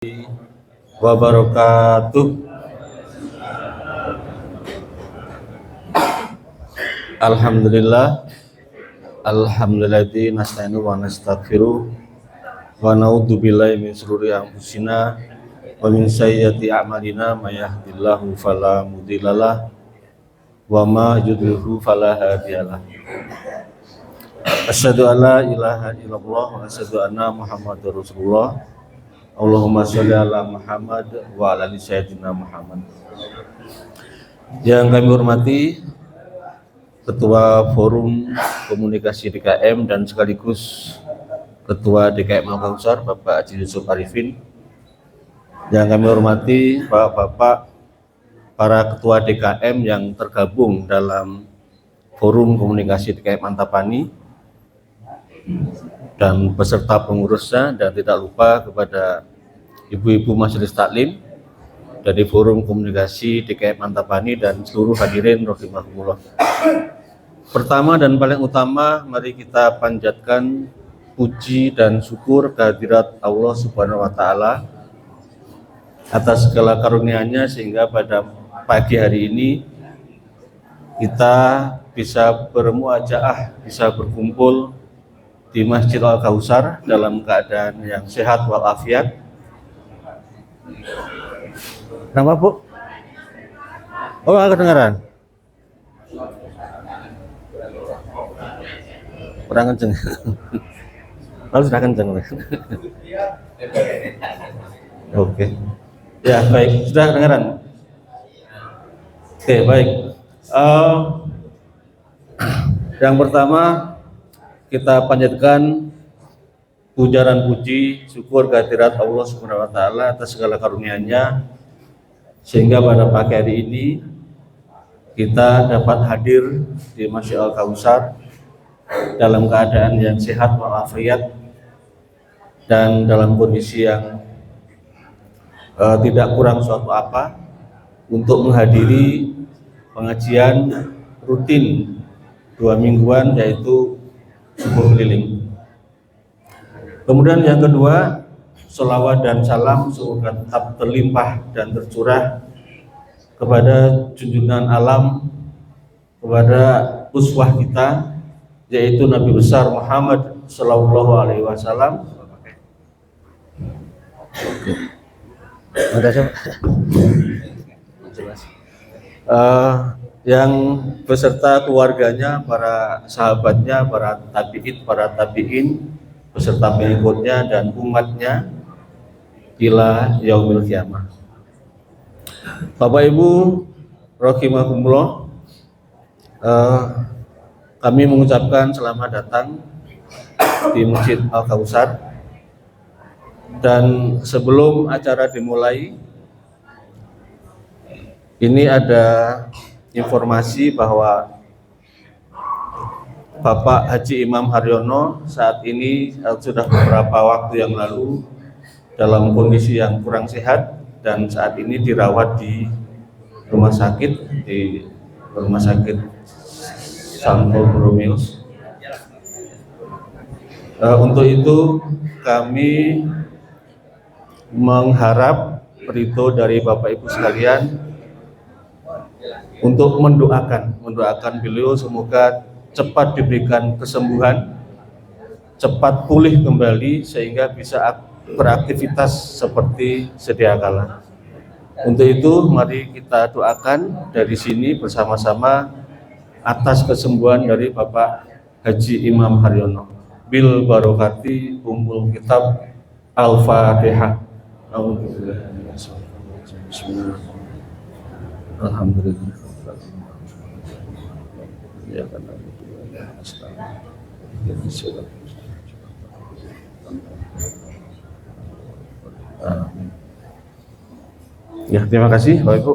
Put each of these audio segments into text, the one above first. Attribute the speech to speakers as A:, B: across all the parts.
A: Wabarakatuh. Alhamdulillah nasta'inu wa nastaghfiruh wa na'udzu billahi min shururi anfusina wa min sayyiati a'malina may yahdihillahu fala mudhillalah wa ma yudhlilhu fala hadiyalah. Asyhadu an la ilaha illallah wa asyhadu anna Muhammadar Rasulullah. Allahumma sholli ala Muhammad wa ala ali sayyidina Muhammad. Yang kami hormati Ketua Forum Komunikasi DKM dan sekaligus Ketua DKM Al-Kausar Bapak Haji Yusuf Arifin. Yang kami hormati Bapak-bapak para Ketua DKM yang tergabung dalam Forum Komunikasi DKM Antapani dan peserta pengurusnya, dan tidak lupa kepada ibu-ibu majelis taklim dari Forum Komunikasi DKM Antapani dan seluruh hadirin rahimakumullah. Pertama dan paling utama, mari kita panjatkan puji dan syukur kehadirat Allah Subhanahu wa taala atas segala karunia-Nya sehingga pada pagi hari ini kita bisa bermuajaah, bisa berkumpul di Masjid Al-Kausar dalam keadaan yang sehat walafiat. Kenapa, Bu? Oh, nggak kedengaran? Kurang kenceng. Lalu sudah kenceng. Oke. Ya, baik. Sudah kedengaran? Oke, baik. Yang pertama, kita panjatkan pujaran puji syukur kehadirat Allah Subhanahu wa taala atas segala karunia-Nya sehingga pada pagi hari ini kita dapat hadir di Masjid Al-Kausar dalam keadaan yang sehat walafiat dan dalam kondisi yang tidak kurang suatu apa untuk menghadiri pengajian rutin 2 mingguan yaitu subuh keliling. Kemudian yang kedua, sholawat dan salam semoga tetap terlimpah dan tercurah kepada junjungan alam, kepada uswah kita yaitu Nabi besar Muhammad Sallallahu Alaihi Wasallam. Yang beserta keluarganya, para sahabatnya, para tabi'in, beserta pengikutnya dan umatnya ila yaumil qiyamah. Bapak Ibu rahimakumullah, kami mengucapkan selamat datang di Masjid Al-Kausar. Dan sebelum acara dimulai, ini ada informasi bahwa Bapak Haji Imam Haryono saat ini sudah beberapa waktu yang lalu dalam kondisi yang kurang sehat dan saat ini dirawat di rumah sakit, di Rumah Sakit Santo Borromeus. Untuk itu kami mengharap ridho dari Bapak Ibu sekalian untuk mendoakan beliau semoga cepat diberikan kesembuhan, cepat pulih kembali sehingga bisa beraktivitas seperti sedia kala. Untuk itu mari kita doakan dari sini bersama-sama atas kesembuhan dari Bapak Haji Imam Haryono. Bil barokati Ummul Kitab Al-Fatihah. Alhamdulillah. Ya karena ya, terima kasih Bapak Ibu.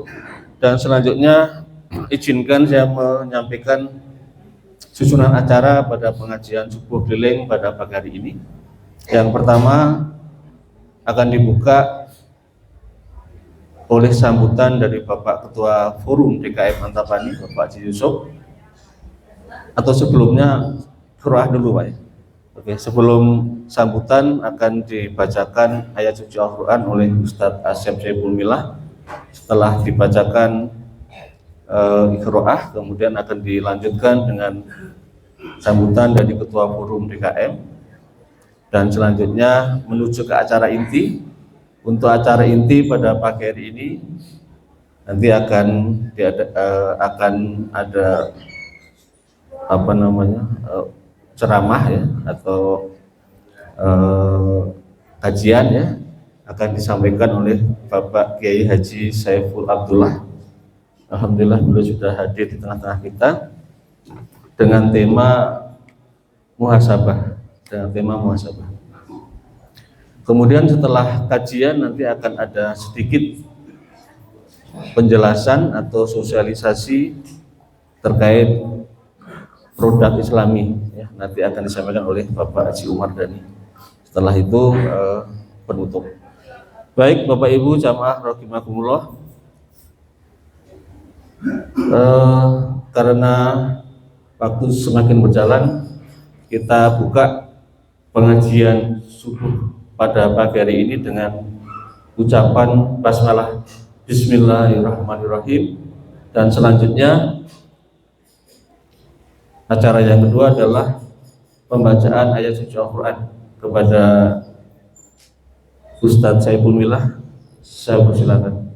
A: Dan selanjutnya izinkan saya menyampaikan susunan acara pada pengajian subuh keliling pada pagi hari ini. Yang pertama akan dibuka oleh sambutan dari Bapak Ketua Forum DKM Antapani, Bapak Haji Yusuf. Atau sebelumnya qiraah dulu, Pak. Oke, sebelum sambutan akan dibacakan ayat suci Al-Quran oleh Ustadz Asyam Syaiful Milah. Setelah dibacakan Iqro'ah, kemudian akan dilanjutkan dengan sambutan dari Ketua Forum DKM, dan selanjutnya menuju ke acara inti. Untuk acara inti pada pagi hari ini nanti akan ada apa namanya ceramah ya, atau kajian ya, akan disampaikan oleh Bapak Kiai Haji Saiful Abdullah. Alhamdulillah beliau sudah hadir di tengah-tengah kita dengan tema muhasabah, Kemudian setelah kajian nanti akan ada sedikit penjelasan atau sosialisasi terkait produk Islami ya, nanti akan disampaikan oleh Bapak Haji Umar Dhani. Setelah itu penutup. Baik Bapak Ibu jamaah rahimakumullah, karena waktu semakin berjalan, kita buka pengajian subuh pada pagi hari ini dengan ucapan basmalah Bismillahirrahmanirrahim, dan selanjutnya acara yang kedua adalah pembacaan ayat suci Al-Quran kepada Ustadz Saiful Milah. Saya persilakan.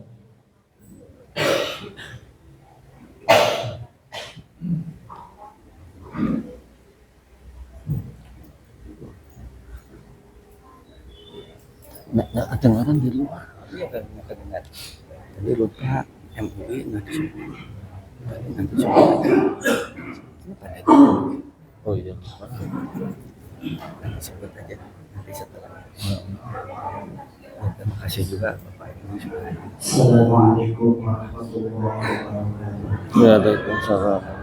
A: Nggak kedengaran di luar.
B: Iya kan, nggak kedengar. Tadi lupa MUI nanti coba ini pada
A: Oh iya.
B: nanti sebut aja nanti setelah. Terima kasih juga Bapak Ibu sudah.
C: Assalamualaikum warahmatullahi wabarakatuh.
A: Waalaikumsalam.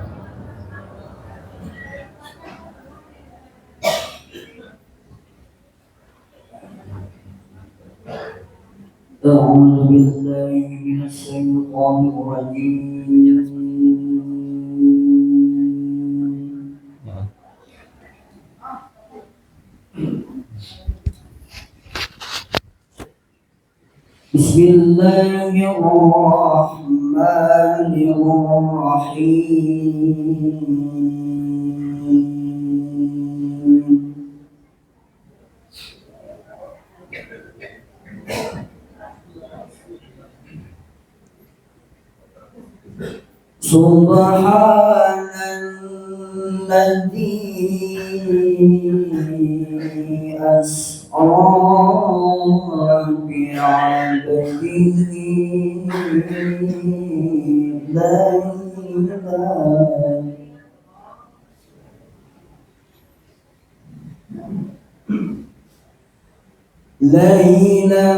C: أعوذ بالله من الشيطان الرجيم. بسم الله الرحمن الرحيم. سبحان الذي أسرى بعبده ليلا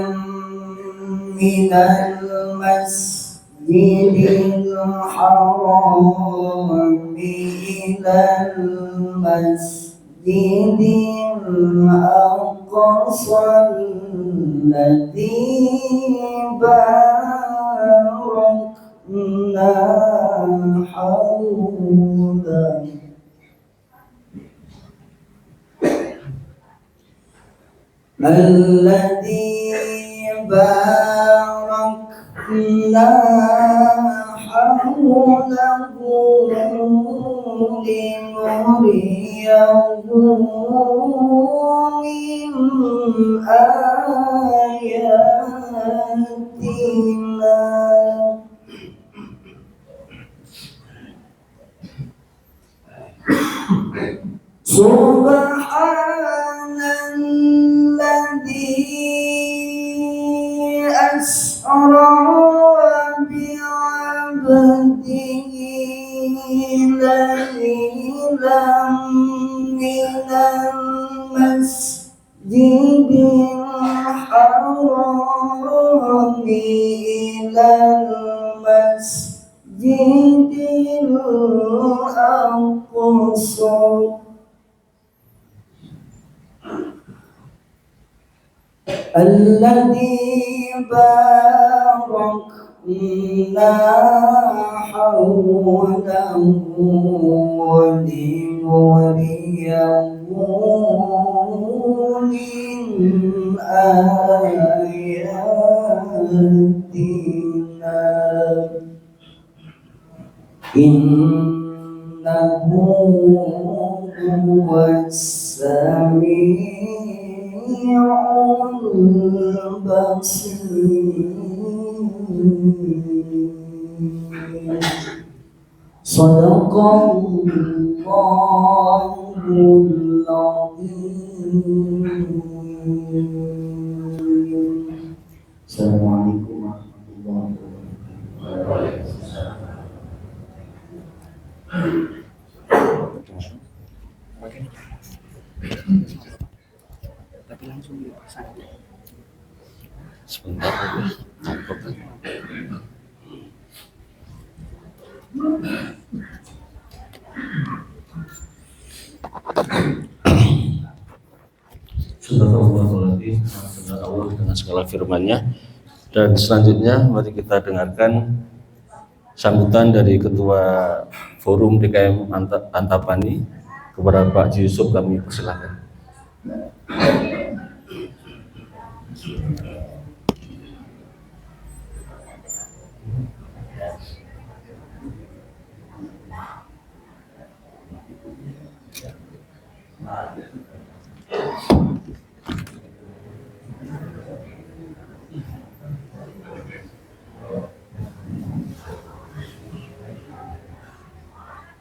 C: من المسجد الحرام إلى المسجد الأقصى الذي باركنا حوله الذي باركنا حوله لنريه من آياتنا سبحان الذي أسرى بعبده ليلا من المسجد الحرام إلى المسجد الأقصى الذي باركنا حوله لنريه نريه من آياتنا إنه هو السميع البصير صدق الله العظيم. Assalamualaikum warahmatullahi wabarakatuh.
B: Tapi langsung dipasang.
A: Sebentar lagi. Subhanallahirrahmanirrahim. Benar Allah dengan segala firman-Nya. Dan selanjutnya mari kita dengarkan sambutan dari Ketua Forum DKM Antapani kepada Pak Haji Yusuf, kami persilakan.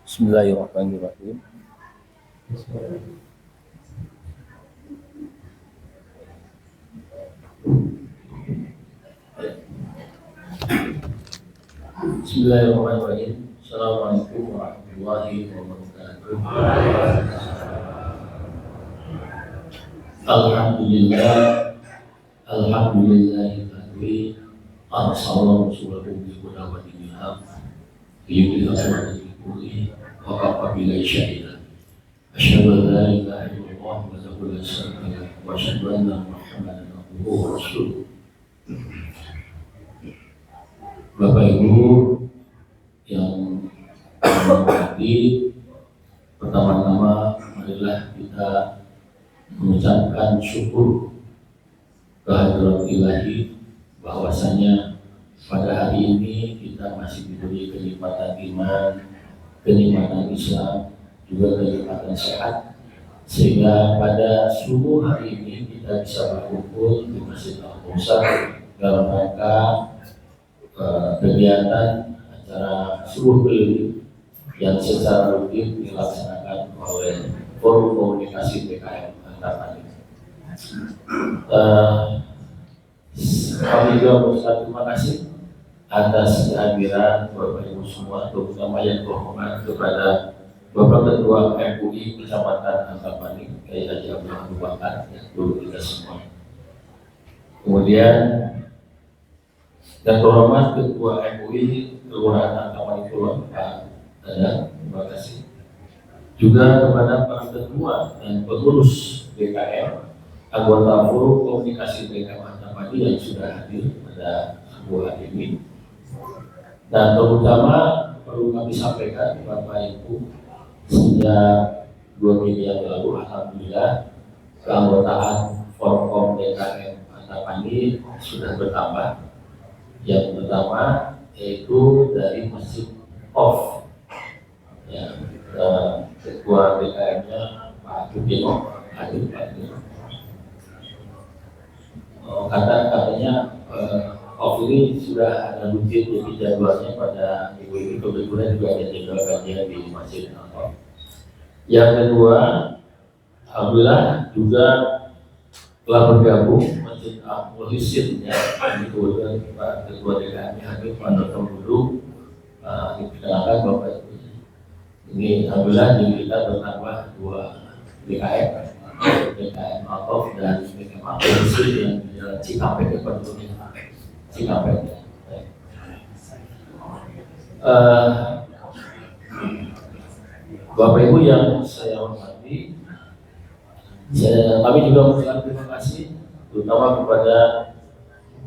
A: Bismillahirrahmanirrahim. Bismillahirrahmanirrahim. Assalamualaikum warahmatullahi wabarakatuh. Alhamdulillah, alhamdulillahilladzi arsala rasulahu bil huda wa dinil haq liyudhhirahu 'alal dini wa kafa billahi shahida. Asyhadu an la ilaha illallah wa la syarika lahu wa asyhadu anna Muhammadan abduhu wa rasuluh. Bapak Ibu yang hormati, pertama-tama marilah kita mengucapkan syukur kehadirat Ilahi bahwasanya pada hari ini kita masih diberi kenikmatan iman, kenikmatan Islam, juga kenikmatan sehat, sehingga pada subuh hari ini kita bisa berkumpul di Masjid Al-Qausar dalam rangka kegiatan acara subuh keliling yang secara rutin dilaksanakan oleh Forum Komunikasi DKM Antapani. Kami juga mengucapkan terima kasih atas kehadiran Bapak Ibu semua, terutama yang terhormat kepada Bapak Ketua MUI Kecamatan Antapani, Kiai Haji Abdul Abu Bakar, yang dulu kita semua. Kemudian yang terhormat Ketua MUI Kelurahan Antapani Kulon, Pak Dadang, terima kasih. Juga kepada para ketua dan pengurus DKM, anggota Forum Komunikasi DKM Antapani yang sudah hadir pada sebuah hari ini. Dan terutama perlu kami sampaikan Bapak Ibu, sejak 2 minggu yang lalu, alhamdulillah keanggotaan Forum DKM Antapani sudah bertambah. Yang pertama yaitu dari Masjid Off, ya, Ketua DKM-nya Pak Judino hadir, Pak Judino. Katanya off ini sudah ada rutin, jadi jadwalnya pada minggu ini kebetulan juga ada jadwal kajian di Masjid Off. Yang kedua, alhamdulillah juga telah bergabung Masjid Al-Muhsin, ya, kebetulan Pak Ketua DKM hadir, Pak Dr. Bulu, diperkenalkan Bapak Ibu. Ini alhamdulillah jadi kita bertambah 2 DKM, DKM Al-Qof dan DKM Al-Muhsin yang di Jalan Cikampek, Cikampek. Bapak Ibu yang saya hormati, kami juga mengucapkan terima kasih terutama kepada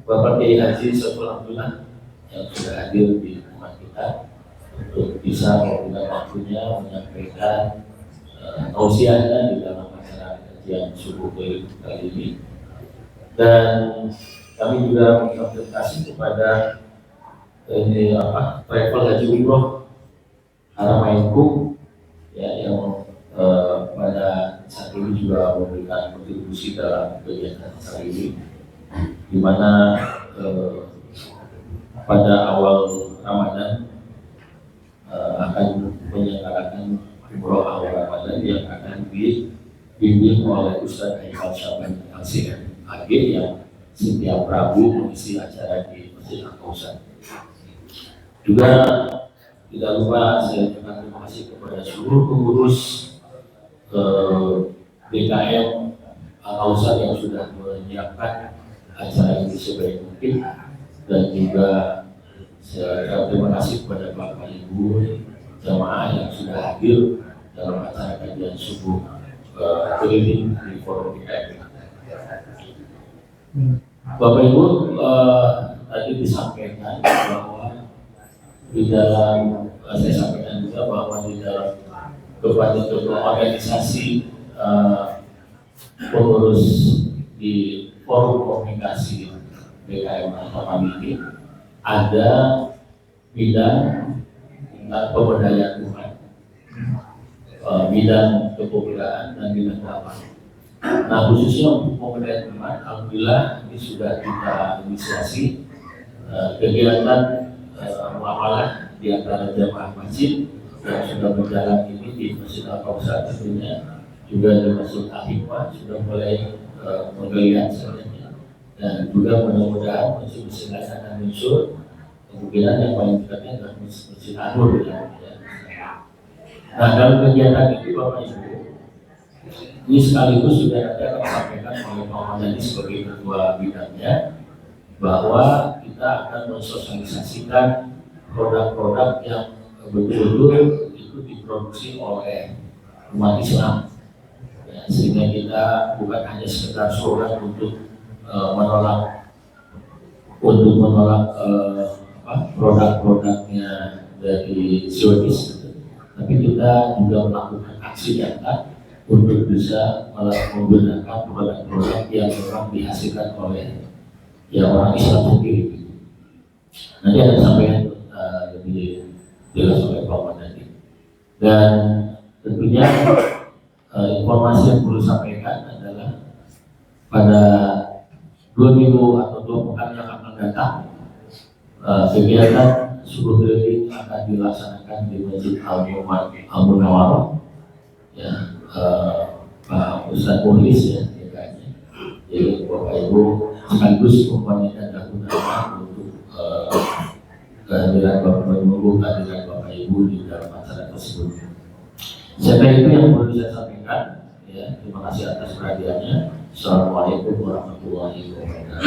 A: Bapak Kiai Haji Saiful Abdullah yang sudah hadir di rumah kita untuk bisa memberikan waktunya menyampaikan
D: tausiahnya di dalam acara kajian subuh kali ini. Dan kami juga menginvitasi kepada travel haji umroh Haramainkum ya, yang pada saat ini juga memberikan kontribusi dalam kegiatan acara ini, di mana pada awal Ramadan akan menyelenggarakan umroh awal Ramadan yang akan dibimbing oleh Ustadz Haikal Syaban LCMAG yang setiap Rabu mengisi acara di Masjid Al-Kausar. Juga tidak lupa saya ucapkan terima kasih kepada seluruh pengurus BKM Al-Kausar yang sudah menyiapkan acara ini sebaik mungkin, dan juga saya terima kasih kepada Bapak Ibu jamaah yang sudah hadir dalam acara kajian subuh keliling di forum BKM. Bapak Ibu, tadi disampaikan bahwa di dalam saya sampaikan juga bahwa di dalam kepada organisasi pengurus di forum komunikasi BKM Mantapani ini ada bidang pemberdayaan umat, bidang kepemudaan dan bidang dakwah. Nah, khususnya untuk pemberdayaan umat, alhamdulillah ini sudah kita inisiasi kegiatan muamalah di antara jamaah masjid yang sudah berjalan ini di Masjid Al-Kausar, tentunya juga di Masjid Al-Hikmah sudah mulai menggeliat sebenarnya, dan juga mudah-mudahan masjid-masjid lain akan muncul. Kemungkinan yang paling dekatnya adalah Masjid Anur ya. Nah, dalam kegiatan itu Bapak Ibu, ini sekaligus sudah ada disampaikan oleh Pak Mandani sebagai ketua bidangnya, bahwa kita akan mensosialisasikan produk-produk yang betul-betul itu diproduksi oleh umat Islam, ya, sehingga kita bukan hanya sekedar slogan untuk menolak produk-produknya dari Zionis, tapi kita juga melakukan aksi nyata untuk bisa menggunakan produk-produk yang memang dihasilkan oleh orang Islam sendiri. Nanti ada sampaian lebih jelas oleh Pak Mandani. Dan tentunya informasi yang perlu sampaikan adalah pada 2 minggu atau 2 pekan yang akan datang, kegiatan subuh keliling akan dilaksanakan di Masjid Al-Munawwarah, ya, Pak Ustadz Muhlis ya, jadi Bapak Ibu sekaligus memperniatkan dahulu untuk kehadiran Bapak Ibu di dalam acara tersebut. Siapa itu yang perlu saya sampaikan, ya, terima kasih atas perhatiannya. Assalamualaikum warahmatullahi wabarakatuh.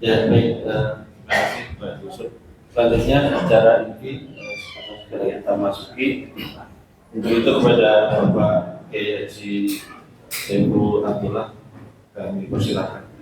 A: Ya, baik, terima kasih Pak Yusuf. Selanjutnya acara ini kita masuki. Untuk itu kepada Bapak Kiai Haji Saiful Abdullah kami persilakan.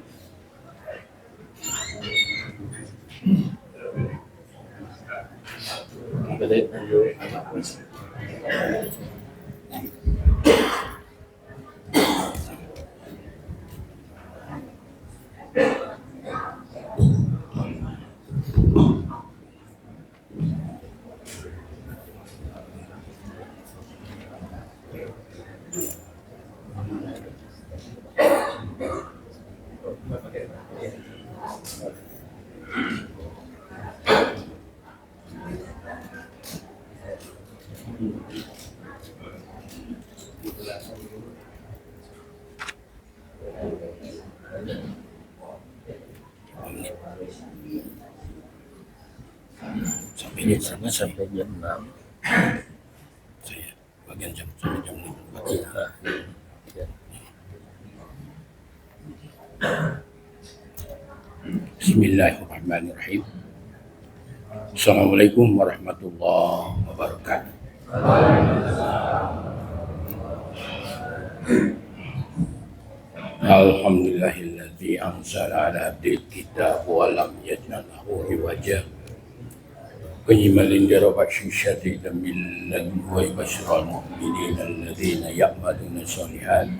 D: Sampai jam 6.
B: Saya bagian jam sampai jam 6. Ya. Bismillahirrahmanirrahim. Assalamualaikum warahmatullahi wabarakatuh. Alhamdulillahilladzi anzala ala abdil kitab wa lam yaj'al lahu iwaja. Qayyiman lindara basyishati min ladun wa yubashshiral mu'minina alladzina ya'maluna shalihat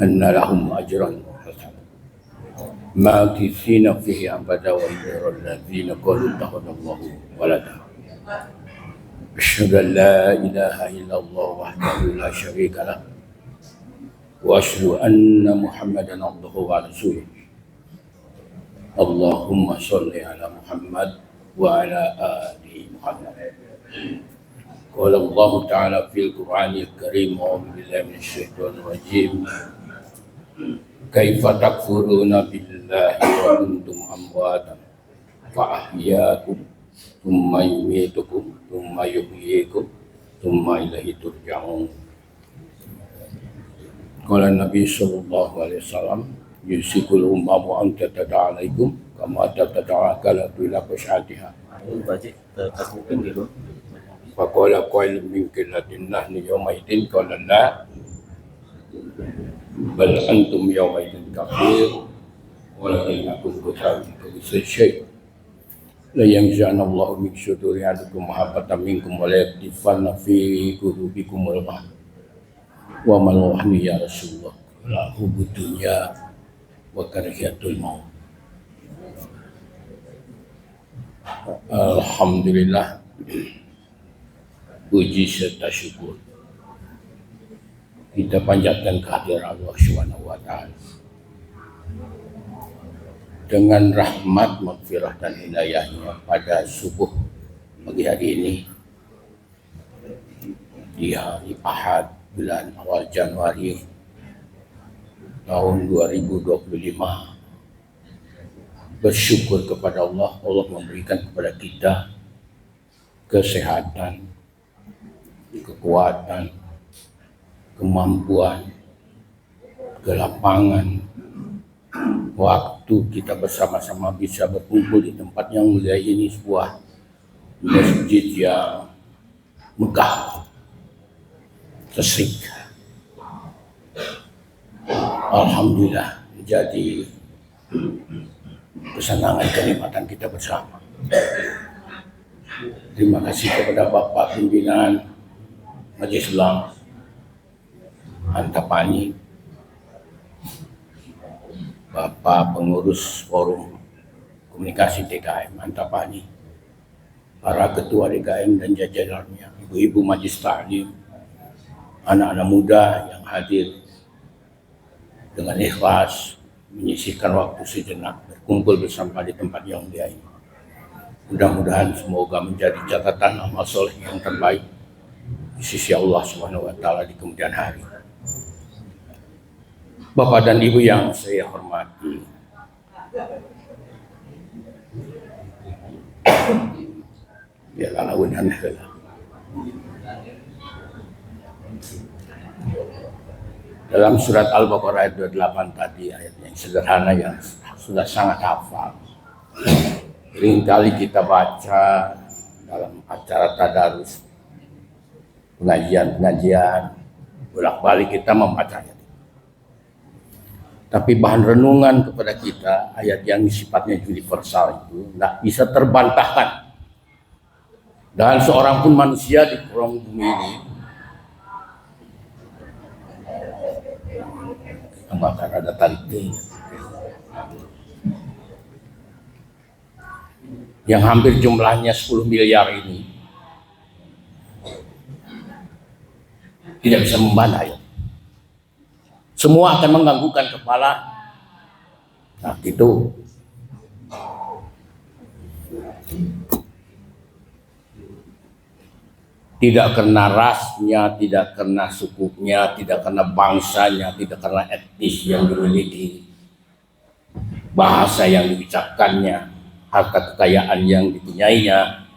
B: anna lahum ajran hasanan makithina fihi abada wa yudhirul ladzina qalu takhadallahu walada. Asyhadu an la ilaha illallah wahdahu la syarika lah wa asyhadu anna Muhammadan abduhu wa rasuluh. Allahumma sholli ala Muhammad wa ala ali Muhammad. Qala Allah Ta'ala fil Qur'anil Karim, a'udzu billahi minasyaitonir rajim. Kaifa takfuruna billahi wa kuntum amwatan fa ahyaakum thumma yumitukum thumma yuhyikum thumma ilaihi turja'un. Qala Nabi sallallahu alaihi wasallam, yusikul ummamu an tatada'a alaikum kama tatada'a kalatu ila qash'atiha.
A: Mungkin gitu.
B: Faqala qailun min qillatin nahnu yawma idin qala la bal antum yawma idin kafir walakinnakum tusawiquna syai'. La yanza'ana Allahu min suduri ahadikum mahabbatan minkum wa la yaktifanna fi qulubikum al-gham wa mal wahni ya Rasulullah la hubud dunya wa karahiyatul maut. Alhamdulillah, puji serta syukur kita panjatkan kehadiran Allah Subhanahu wa Ta'ala. Dengan rahmat, maghfirah dan hidayahnya pada subuh pagi hari ini di hari Ahad bulan awal Januari tahun 2025, bersyukur kepada Allah. Allah memberikan kepada kita kesehatan, kekuatan, kemampuan, kelapangan, waktu kita bersama-sama bisa berkumpul di tempat yang mulia ini, sebuah masjid yang megah, tersik. Alhamdulillah, menjadi kesenangan kenikmatan kita bersama. Terima kasih kepada Bapak Pimpinan Majelis Ulama Antapani, Bapak Pengurus Forum Komunikasi DKM Antapani, para Ketua DKM dan jajarannya, Ibu-ibu Majelis Taklim, anak-anak muda yang hadir dengan ikhlas menyisihkan waktu sejenak berkumpul bersama di tempat yang mulia ini. Mudah-mudahan semoga menjadi catatan amal soleh yang terbaik di sisi Allah Subhanahu wa Ta'ala di kemudian hari. Bapak dan Ibu yang saya hormati, dalam surat Al-Baqarah ayat 28 tadi, ayat yang sederhana yang sudah sangat hafal, seringkali kita baca dalam acara tadarus, pengajian, bolak-balik kita membacanya. Tapi bahan renungan kepada kita, ayat yang sifatnya universal itu tidak bisa terbantahkan. Dan seorang pun manusia di kolong bumi ini bahkan ada tarik yang hampir jumlahnya 10 miliar ini tidak bisa membantah ya. Semua akan mengganggukan kepala. Nah, itu tidak karena rasnya, tidak karena sukunya, tidak karena bangsanya, tidak karena etnis yang dimiliki, bahasa yang diucapkannya, harta kekayaan yang dipunyainya,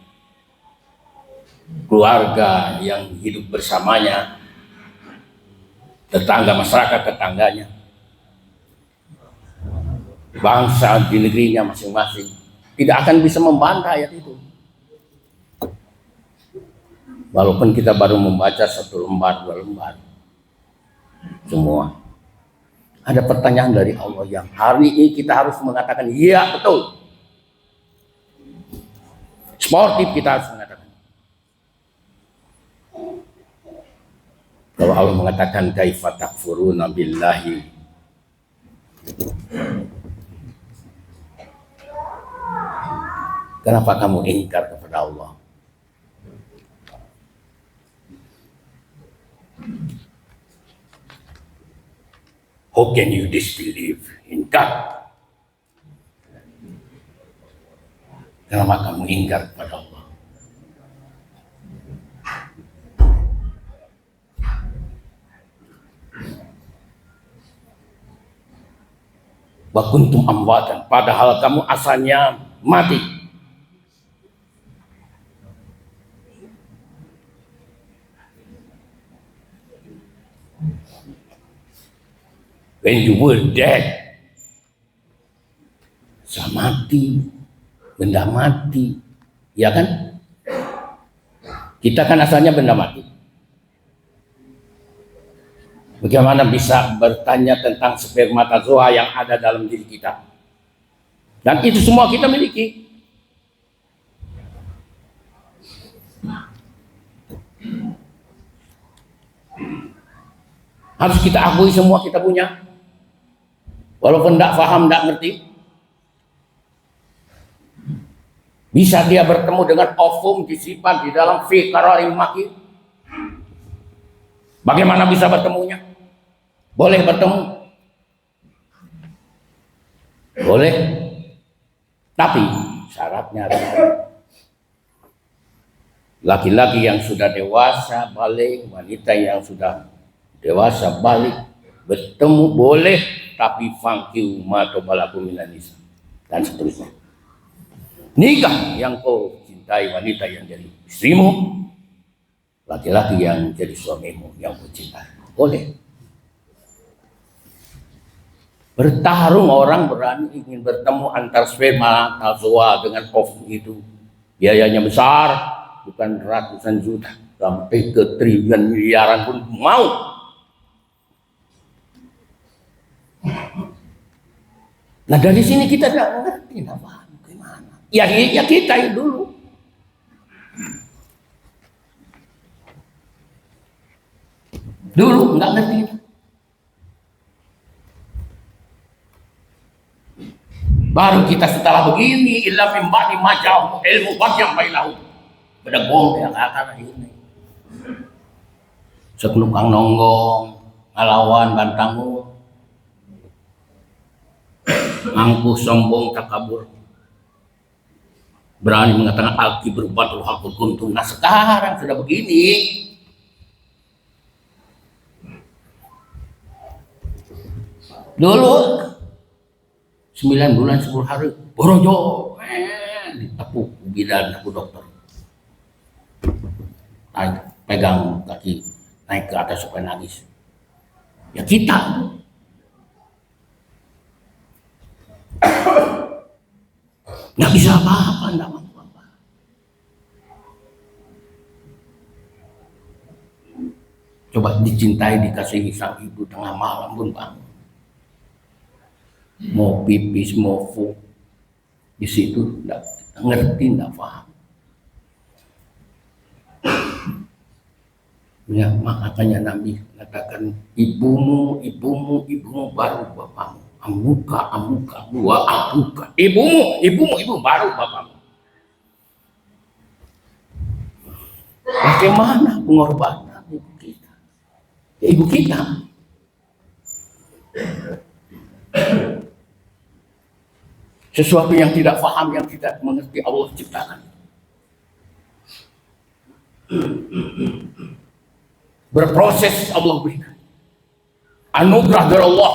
B: keluarga yang hidup bersamanya, tetangga, masyarakat tetangganya. bangsa di negerinya masing-masing, tidak akan bisa membantah ayat itu. Walaupun kita baru membaca 1 lembar, 2 lembar, semua. Ada pertanyaan dari Allah yang hari ini kita harus mengatakan, iya betul. Sportif kita harus mengatakan. Kalau Allah mengatakan, kaifa takfuruna billahi. Kenapa kamu ingkar kepada Allah? How can you disbelieve in God? Kenapa kamu ingkar kepada Allah? Wa kuntum amwatan, padahal kamu asalnya mati. When you were dead, mati, benda mati, ya kan? Kita kan asalnya benda mati. Bagaimana bisa bertanya tentang spermatozoa yang ada dalam diri kita? Dan itu semua kita miliki. Harus kita akui semua kita punya. Walaupun tidak paham, tidak ngerti. Bisa dia bertemu dengan ovum disimpan di dalam fikar maki. Bagaimana bisa bertemunya? Boleh bertemu? Boleh. Tapi syaratnya ada. Laki-laki yang sudah dewasa balik, wanita yang sudah dewasa balik, bertemu boleh, tapi fangkiu ma tobalakum minan nisa dan seterusnya. Nikah yang kau cintai wanita yang jadi istrimu, laki-laki yang jadi suamimu yang kau cintai, boleh. Bertarung orang berani ingin bertemu antar spermatozoa dengan ovum itu, biayanya besar, bukan ratusan juta, sampai ke triliun miliaran pun mau. Nah dari sini kita tidak ngerti, tidak paham gimana. Ya kita yang dulu. Dulu nggak ngerti. Baru kita setelah begini, illa min ba'di ma ja'ahum ilmu bagyam bainahum. Bedegong yang akan ini. Sekelukang nonggong, ngalawan bantangu. Angkuh, sombong, takabur, berani mengatakan alki berbatul hakul kuntum. Nah sekarang sudah begini, dulu 9 bulan 10 hari borojo, ditepuk bidan aku dokter, pegang kaki naik ke atas supaya nangis. Ya kita nggak bisa apa-apa, nggak mampu apa. Coba dicintai, dikasihi sang ibu tengah malam pun bangun. Mau pipis, mau fuk, di situ nggak ngerti, nggak paham. Ya, makanya Nabi katakan ibumu baru bapakmu. Amuka, wa abuka. Ibumu baru bapakmu. Bagaimana pengorbanan ibu kita? Ya, ibu kita. Sesuatu yang tidak paham, yang tidak mengerti Allah ciptakan. Berproses Allah berikan. Anugerah dari Allah.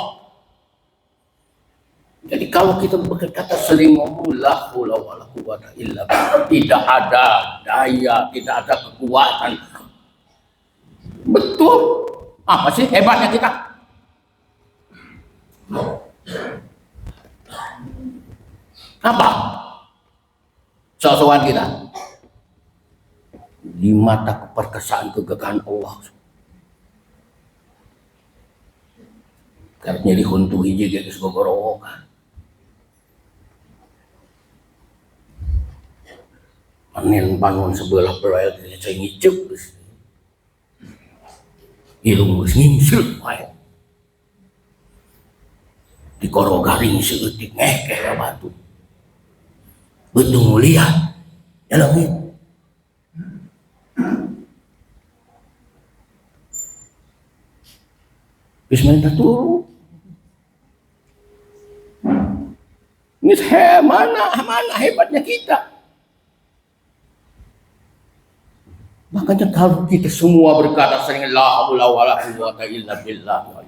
B: Jadi kalau kita berkata sering ngomong la haula wala quwwata illa billah, tidak ada daya, tidak ada kekuatan. Betul. Apa sih hebatnya kita? Apa? Soal-soal kita. Di mata keperkasaan kegagahan Allah. Karena dihuntu hiji geus gogorowokan. Manen bangun sebelah belah saya ngicep geus. Ilmu geus ngimsreuk wae. Di koro garing seutik ngekeh ka batu. Betung lihat dalam itu. Bismillah turu. Ini mana hebatnya kita. Makanya kalau kita semua berkata sering la haula wala quwwata illa billah.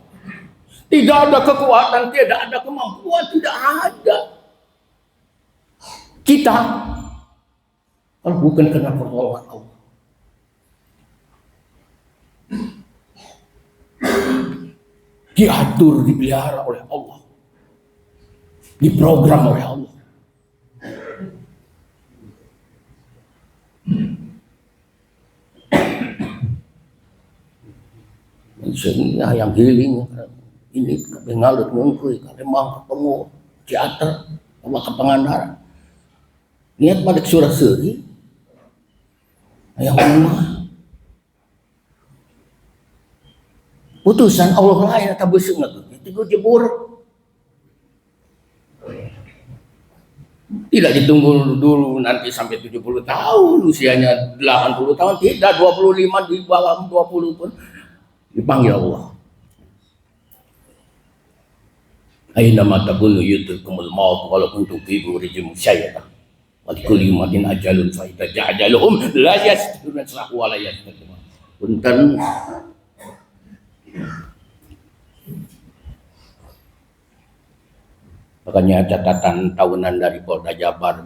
B: Tidak ada kekuatan, tidak ada kemampuan, tidak ada. Kita kalau bukan karena pertolongan Allah. Diatur, dipelihara oleh Allah. Diprogram oleh Allah. Maksudnya yang healing ini ngalut ngungkuy kalau mau ketemu teater sama ke Pangandaran. Niat pada surah seri yang mana putusan Allah lain atau besok itu gue jebur. Tidak ditunggu dulu nanti sampai 70 tahun, usianya 80 tahun, tidak 25 di bawah 20 pun dipanggil Allah. Aina mata bunu yudrikumul maut walau kuntum fi burijim musyayyada. Wa kulli ummatin ajalun fa idza ja'ajaluhum la yastaqbiluna sa'atan wa la yastaqdimun. Punten makanya catatan tahunan dari Polda Jabar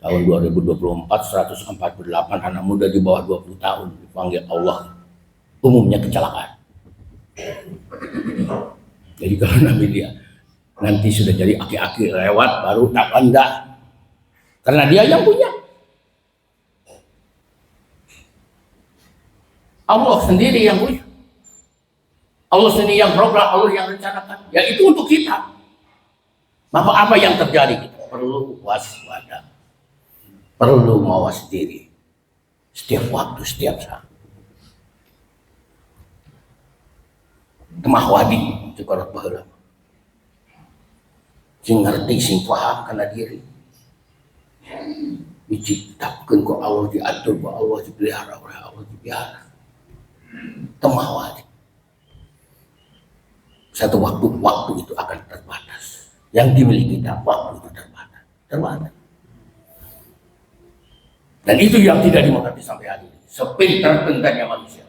B: tahun 2024 148 anak muda di bawah 20 tahun dipanggil Allah, umumnya kecelakaan. Jadi kalau nanti sudah jadi aki-aki lewat baru tak enggak, karena dia yang punya. Allah sendiri yang punya, Allah sendiri yang program, Allah yang rencanakan, ya itu untuk kita. Maka apa yang terjadi? Kita perlu waspada, perlu mawas diri setiap waktu, setiap saat. Temah wadi cekorot baheula. Sing ngerti, sing paham kana diri. Diciptakeun ku Allah, diatur ku Allah, dipelihara oleh Allah, dipelihara. Temah wadi. Satu waktu itu akan terbatas. Yang dimiliki kita waktu itu terbatas. Dan itu yang tidak dimengerti sampai hari ini. Sepintar-pintarnya manusia,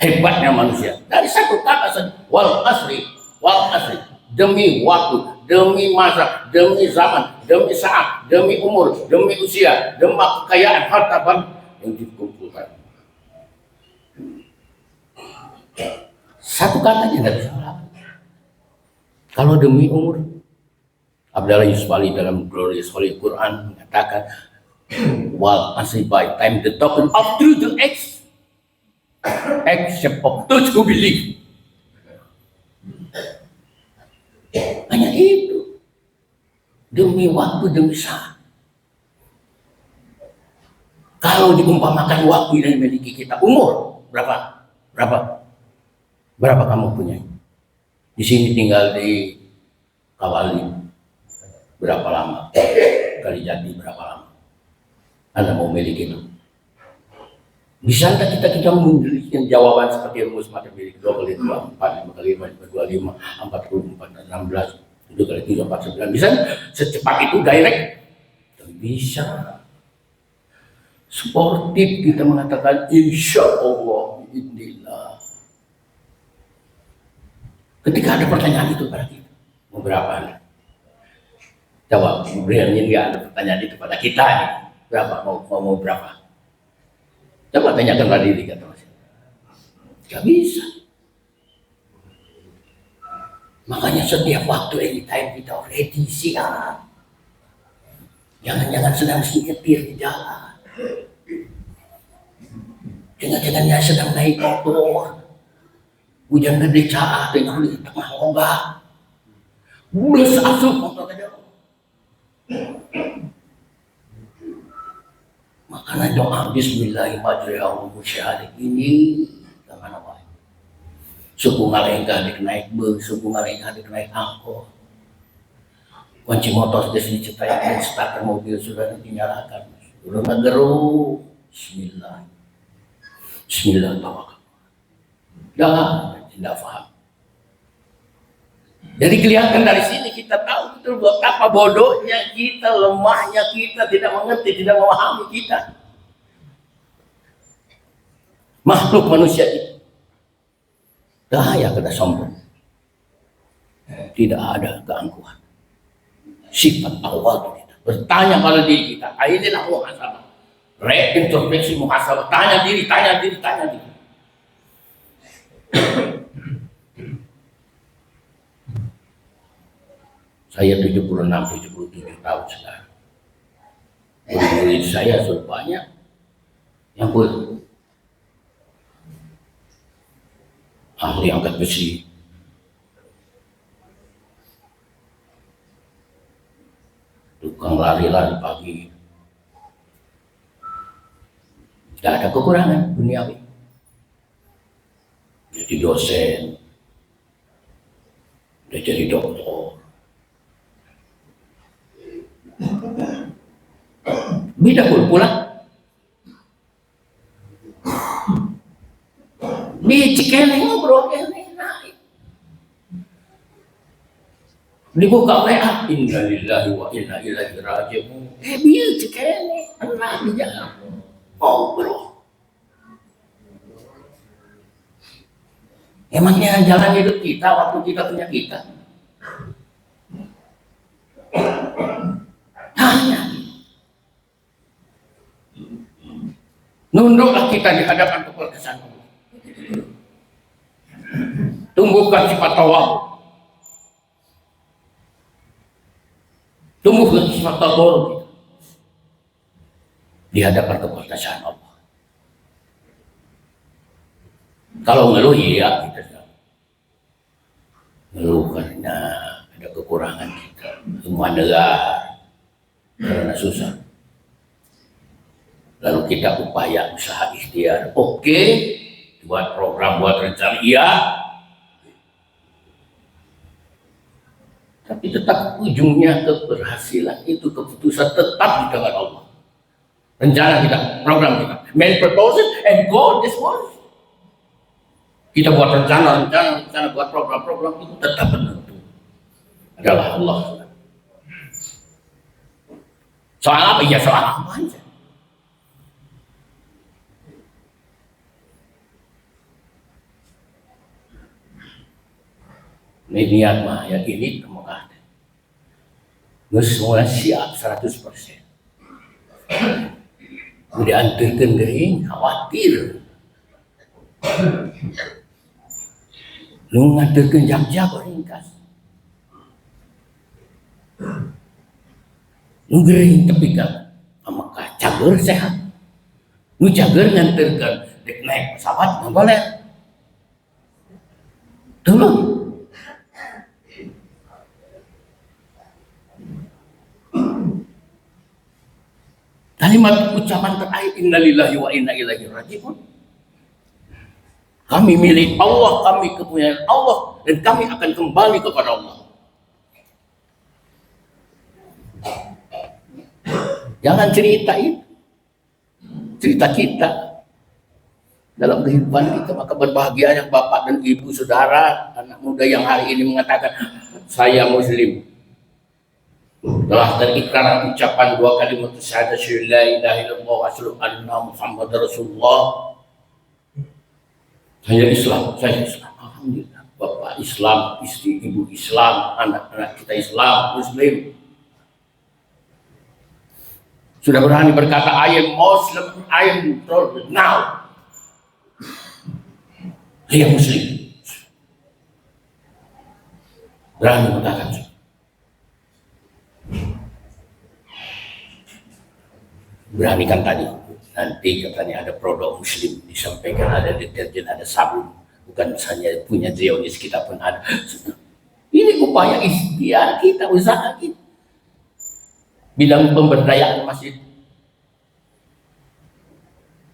B: hebatnya manusia. Dari satu kata saja, wal asri, demi waktu, demi masa, demi zaman, demi saat, demi umur, demi usia, demi kekayaan harta benda yang dikumpulkan. Satu kata aja tidak bisa melawan. Kalau demi umur, Abdullah Yusuf Ali dalam Glorious Holy Quran mengatakan, while asli by time the token of truth to except of those who believe. Hanya itu, demi waktu, demi saat. Kalau diumpamakan waktu yang dimiliki kita, umur berapa kamu punya? Di sini tinggal di Kawali berapa lama? Kalijati berapa lama? Anda mau miliki itu? Bisa tak kita memberikan jawaban seperti rumus matematik 2 kali 2 4 5 kali 5 2 5 44 16 7 kali 3 4 9 bisa secepat itu direct? Bisa. Sportif kita mengatakan insya Allah inilah. Ketika ada pertanyaan itu pada kita, mau berapa Anda? Jawab, kemudian ini ada pertanyaan itu pada kita nih. Berapa? Mau berapa? Coba tanyakan pada diri kata Mas. Gak bisa. Makanya setiap waktu anytime kita ready siap. Jangan-jangan sedang nyetir di jalan. Jangan-jangan sedang naik motor. Hujan gede caah tengah di tengah ombak. Bulus asup motor aja. Makanya doa Bismillahirrahmanirrahim ini kemana wae. Suku ngalengka naik bus, suku ngalengka naik angkot. Kunci motor sudah diciptakan, starter mobil sudah dinyalakan. Udah ngegeru. Bismillah. Bismillah tawakal. Jangan tidak paham. Jadi kelihatan dari sini kita tahu betul betapa bodohnya kita, lemahnya kita, tidak mengerti, tidak memahami kita. Makhluk manusia itu. Daya kada sombong. Tidak ada keangkuhan. Sifat awal kita. Bertanya pada diri kita. Inilah muhasabah. Reintrospeksi muhasabah. Tanya diri, tanya diri, tanya diri. Saya 76-77 tahun sekarang. Murid saya sudah banyak yang ahli angkat besi, tukang lari-lari pagi. Tidak ada kekurangan duniawi. Jadi dosen, dia jadi dokter. Beda pula di Cikene ngobrol kene naik dibuka WA inna lillahi wa inna ilaihi raji'un biar Cikene enak dia ngobrol. Emangnya jalan hidup kita waktu kita punya kita hanya nunduklah kita di hadapan keperkasaan Allah. Tumbuhkan sifat tawadu. Tumbuhkan sifat tawadu di hadapan keperkasaan Allah. Kalau ngeluh ya kita ngeluh karena ada kekurangan kita. Semua dengar karena susah. Lalu kita upaya usaha ikhtiar. Oke, buat program, buat rencana, iya. Tapi tetap ujungnya keberhasilan itu keputusan tetap di tangan Allah. Rencana kita, program kita, main purpose and goal this was. Kita buat rencana buat program itu tetap penentu adalah Allah. Soal apa? Ya soal apa aja. Niat mah ya ini temukan. Semua siap 100%. Udah anturkan gering, khawatir. Lu nganturkan jam-jam ringkas. Lu gering tapi kan amakah cager sehat. Lu cager nganturkan dek naik pesawat nggak boleh. Tolong. Kalimat ucapan terakhir innalillahi wa inna ilaihi raji'un. Kami milik Allah, kami kepunyaan Allah, dan kami akan kembali kepada Allah. Jangan ceritain cerita kita dalam kehidupan kita, maka berbahagia yang bapak dan ibu, saudara, anak muda yang hari ini mengatakan saya Muslim. Telah terikrar ucapan dua kalimat syahadat la ilaha illallah wa asyhadu anna Muhammadar Rasulullah. Saya Islam. Alhamdulillah. Bapak Islam, istri ibu Islam, anak-anak kita Islam, Muslim. Sudah berani berkata I am Muslim, I am now. Saya Muslim. Berani mengatakan. beranikan tadi. Nanti katanya ada produk muslim, disampaikan ada deterjen, ada sabun. Bukan saja punya Zionis, kita pun ada. Ini upaya ikhtiar kita, usaha kita. Bidang pemberdayaan masjid.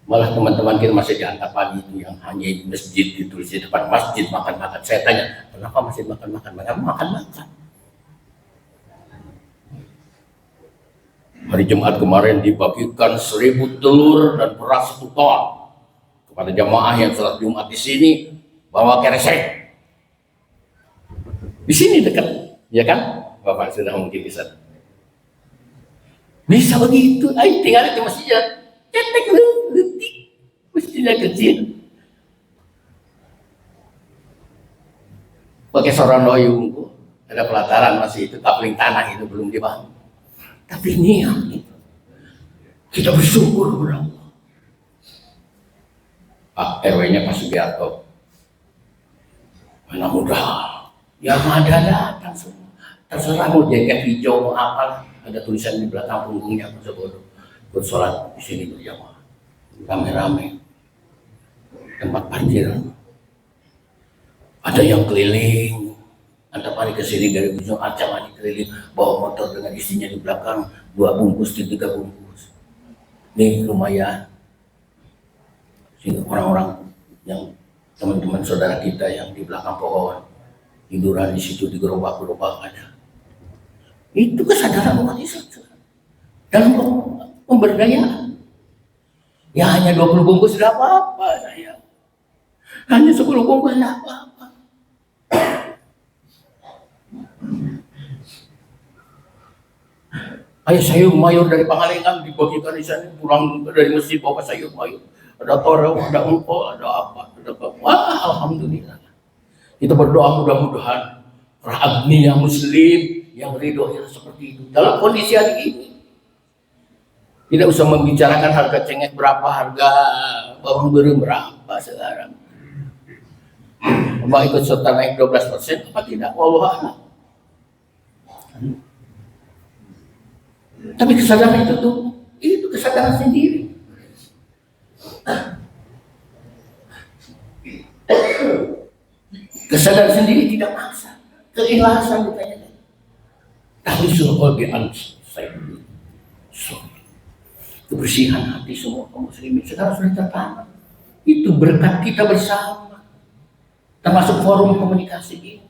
B: Malah teman-teman kita masih di Antapani itu yang hanya di masjid, ditulis di depan masjid makan-makan. Saya tanya, kenapa masjid makan-makan? Makan-makan. Hari Jumat kemarin dibagikan 1.000 telur dan beras 1 ton kepada jamaah yang sholat Jumat di sini, bawa keresek. Di sini dekat, ya kan? Bapak sudah mungkin bisa. Bisa begitu, ayo tinggal di masjid, cetek letik, masjidnya kecil. Pakai Soronoyung, ada pelataran masih itu, kapling tanah itu belum dibangun. Tapi niat itu, kita bersyukur kepada Allah. Pak RW-nya Pak Sugiarto, anak muda, yang ada datang semua. Terserah mau jaket hijau mau apa, ada tulisan di belakang punggungnya tersebut. Bersolat di sini berjamaah, rame-rame. Tempat parkir, ada yang keliling. Antapani ke sini dari ujung Aceh keliling, bawa motor dengan istrinya di belakang, 2 bungkus, 3 bungkus. Ini lumayan. Sehingga orang-orang yang teman-teman saudara kita yang di belakang pohon tiduran di situ di gerobak-gerobak ada. Itu kesadaran umat Islam dalam pemberdayaan. Ya hanya 20 bungkus tidak apa-apa saya. Hanya 10 bungkus tidak apa-apa. Ayah sayur mayur dari Pangalengan dibagikan di sana, pulang dari masjid bawa sayur mayur. Ada torau, ada engkol, ada apa, ada apa. Wah, alhamdulillah. Kita berdoa mudah-mudahan para agniya muslim yang ridho seperti itu. Dalam kondisi hari ini, tidak usah membicarakan harga cengek berapa, harga bawang goreng berapa sekarang. Apa ikut serta naik 12% apa tidak? Wallahu a'lam. Tapi kesadaran itu kesadaran sendiri. Kesadaran sendiri tidak maksa, keikhlasan ditanya. Tapi suruh di saya kebersihan hati semua kaum muslimin sekarang sudah tertanam. Itu berkat kita bersama, termasuk forum komunikasi ini.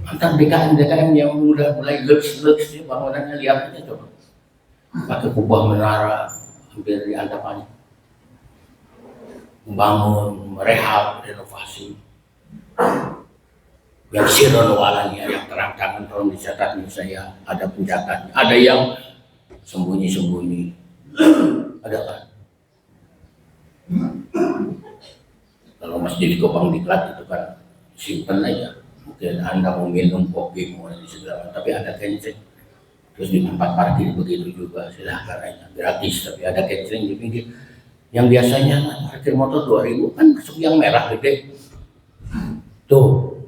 B: Antar DKM yang udah mulai lux bangunannya, lihat aja coba. Pakai kubah menara hampir di Antapani. Membangun, merehab, renovasi. Yang sirron walanya, yang terang-terangan tolong dicatat nih saya, ada pencatatnya. Ada yang sembunyi-sembunyi. Ada kan? Kalau masjid di Kopang Diklat itu kan simpen aja. Mungkin Anda mau minum kopi, mau di segala, tapi ada kencing. Terus di tempat parkir begitu juga, silahkan aja, gratis, tapi ada kencing di pinggir. Yang biasanya parkir motor 2.000 kan masuk yang merah gede. Tuh,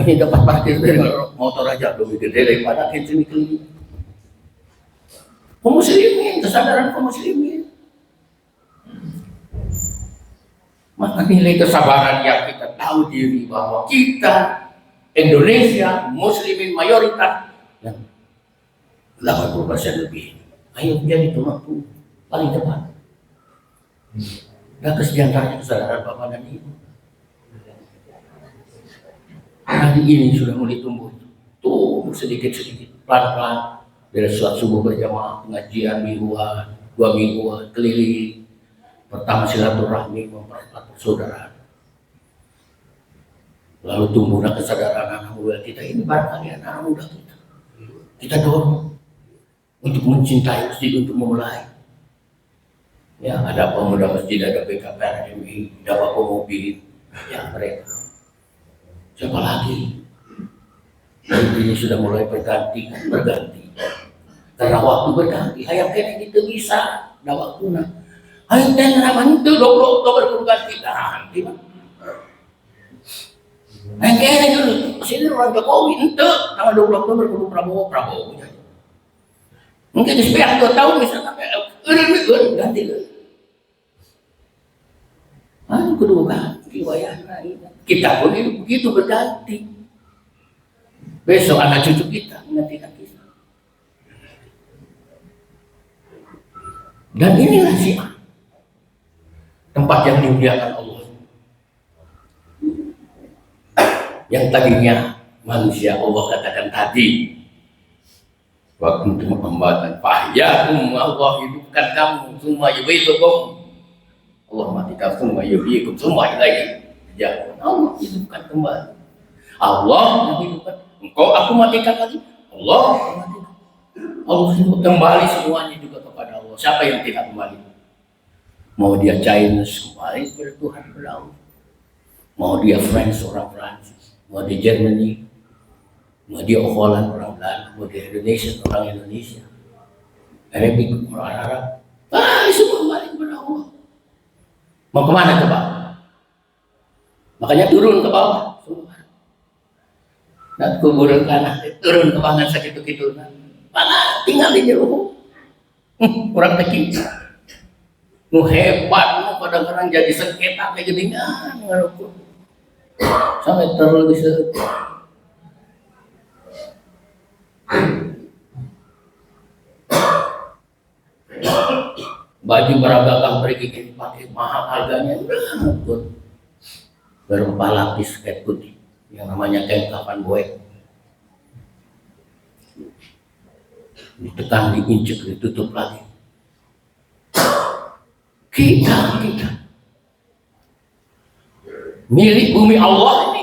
B: ini dapat parkir dari motor aja lebih gede daripada kencing di keliling. Kaum muslimin, kesadaran kaum muslimin. Maka nilai kesabaran yang kita tahu diri bahwa kita Indonesia muslimin mayoritas yang 80% lebih. Ayo menjadi pemangku paling depan. Dan kesejahteraan kesadaran Bapak dan Ibu. Hari ini sudah mulai tumbuh. Tumbuh sedikit-sedikit, pelan-pelan. Dari sholat subuh berjamaah, pengajian mingguan, 2 mingguan, keliling. Pertama silaturahmi, mempererat persaudaraan. Lalu tumbuhlah kesadaran anak muda kita ini, barangkali anak muda kita. Kita dorong untuk mencintai masjid, untuk memulai. Ya, ada pemuda masjid, ada BKPRMI, ada Bapak Mobil, ya mereka. Siapa lagi? Dan ini sudah mulai berganti. Karena waktu berganti, hayang kena kita bisa, ada waktunya. Hayang kena naman itu 20 Oktober berganti nanti. Hayang kena dulu, sini orang Jokowi itu tanggal 20 Oktober kudu Prabowo. Mungkin sepiak 2 tahun misalnya ganti lagi. Kedua ganti wayahna. Kita pun begitu berganti. Besok anak cucu kita menggantikan kita. Dan inilah Syiah, tempat yang dimuliakan Allah. Yang tadinya manusia Allah katakan tadi, waktu itu pembahasan fahyakum, Allah hidupkan kamu, semua yuhitukum, Allah matikan semua yuhyikum, semua lagi. Ya, Allah hidupkan kembali. Allah yang hidupkan. Engkau aku matikan lagi. Allah matikan. Allah hidup kembali semuanya juga kepada Allah. Siapa yang tidak kembali? Mau dia Chinese kembali kepada Tuhan kepada Allah. Mau dia French orang Prancis, mau dia Germany, mau dia Holland orang Belanda, mau dia Indonesia orang Indonesia, Arabik orang Arab, semua kembali kepada Allah. Mau kemana ke bawah? Makanya turun ke bawah. Dan kuburan kanan turun ke bawah sakit-sakit. Mana tinggal di jauh. Kurang tekik. Hebat, kadang-kadang jadi sengketa kayak gini ngarukun. Sampai terlalu bisa. Baju beragam pergi pakai mahal harganya udah berapa lapis kayak putih yang namanya kain kapan boek, ditekan, diinjek, ditutup lagi. Kita milik bumi Allah ini,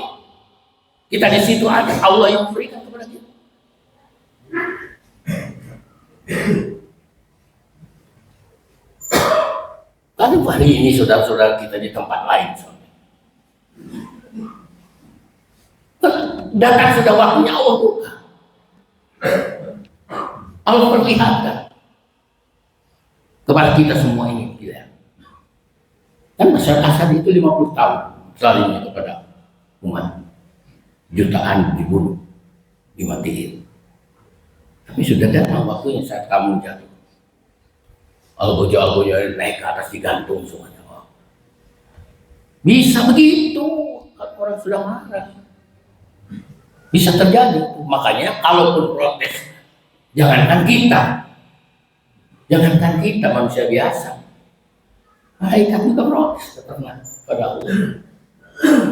B: kita di situ ada Allah yang memberikan kepada kita. Kalau hari ini saudara-saudara kita di tempat lain, datang sudah waktunya Allah buka. Allah perlihatkan kepada kita semua ini. Kan masyarakat itu 50 tahun salimnya kepada umat, jutaan dibunuh, dimatiin. Tapi sudah datang waktunya saat kamu jatuh. Algojo naik ke atas digantung semuanya. Bisa begitu kalau orang sudah marah. Bisa terjadi. Makanya kalaupun protes, jangankan kita manusia biasa. Malaikat juga protes pernah pada Allah.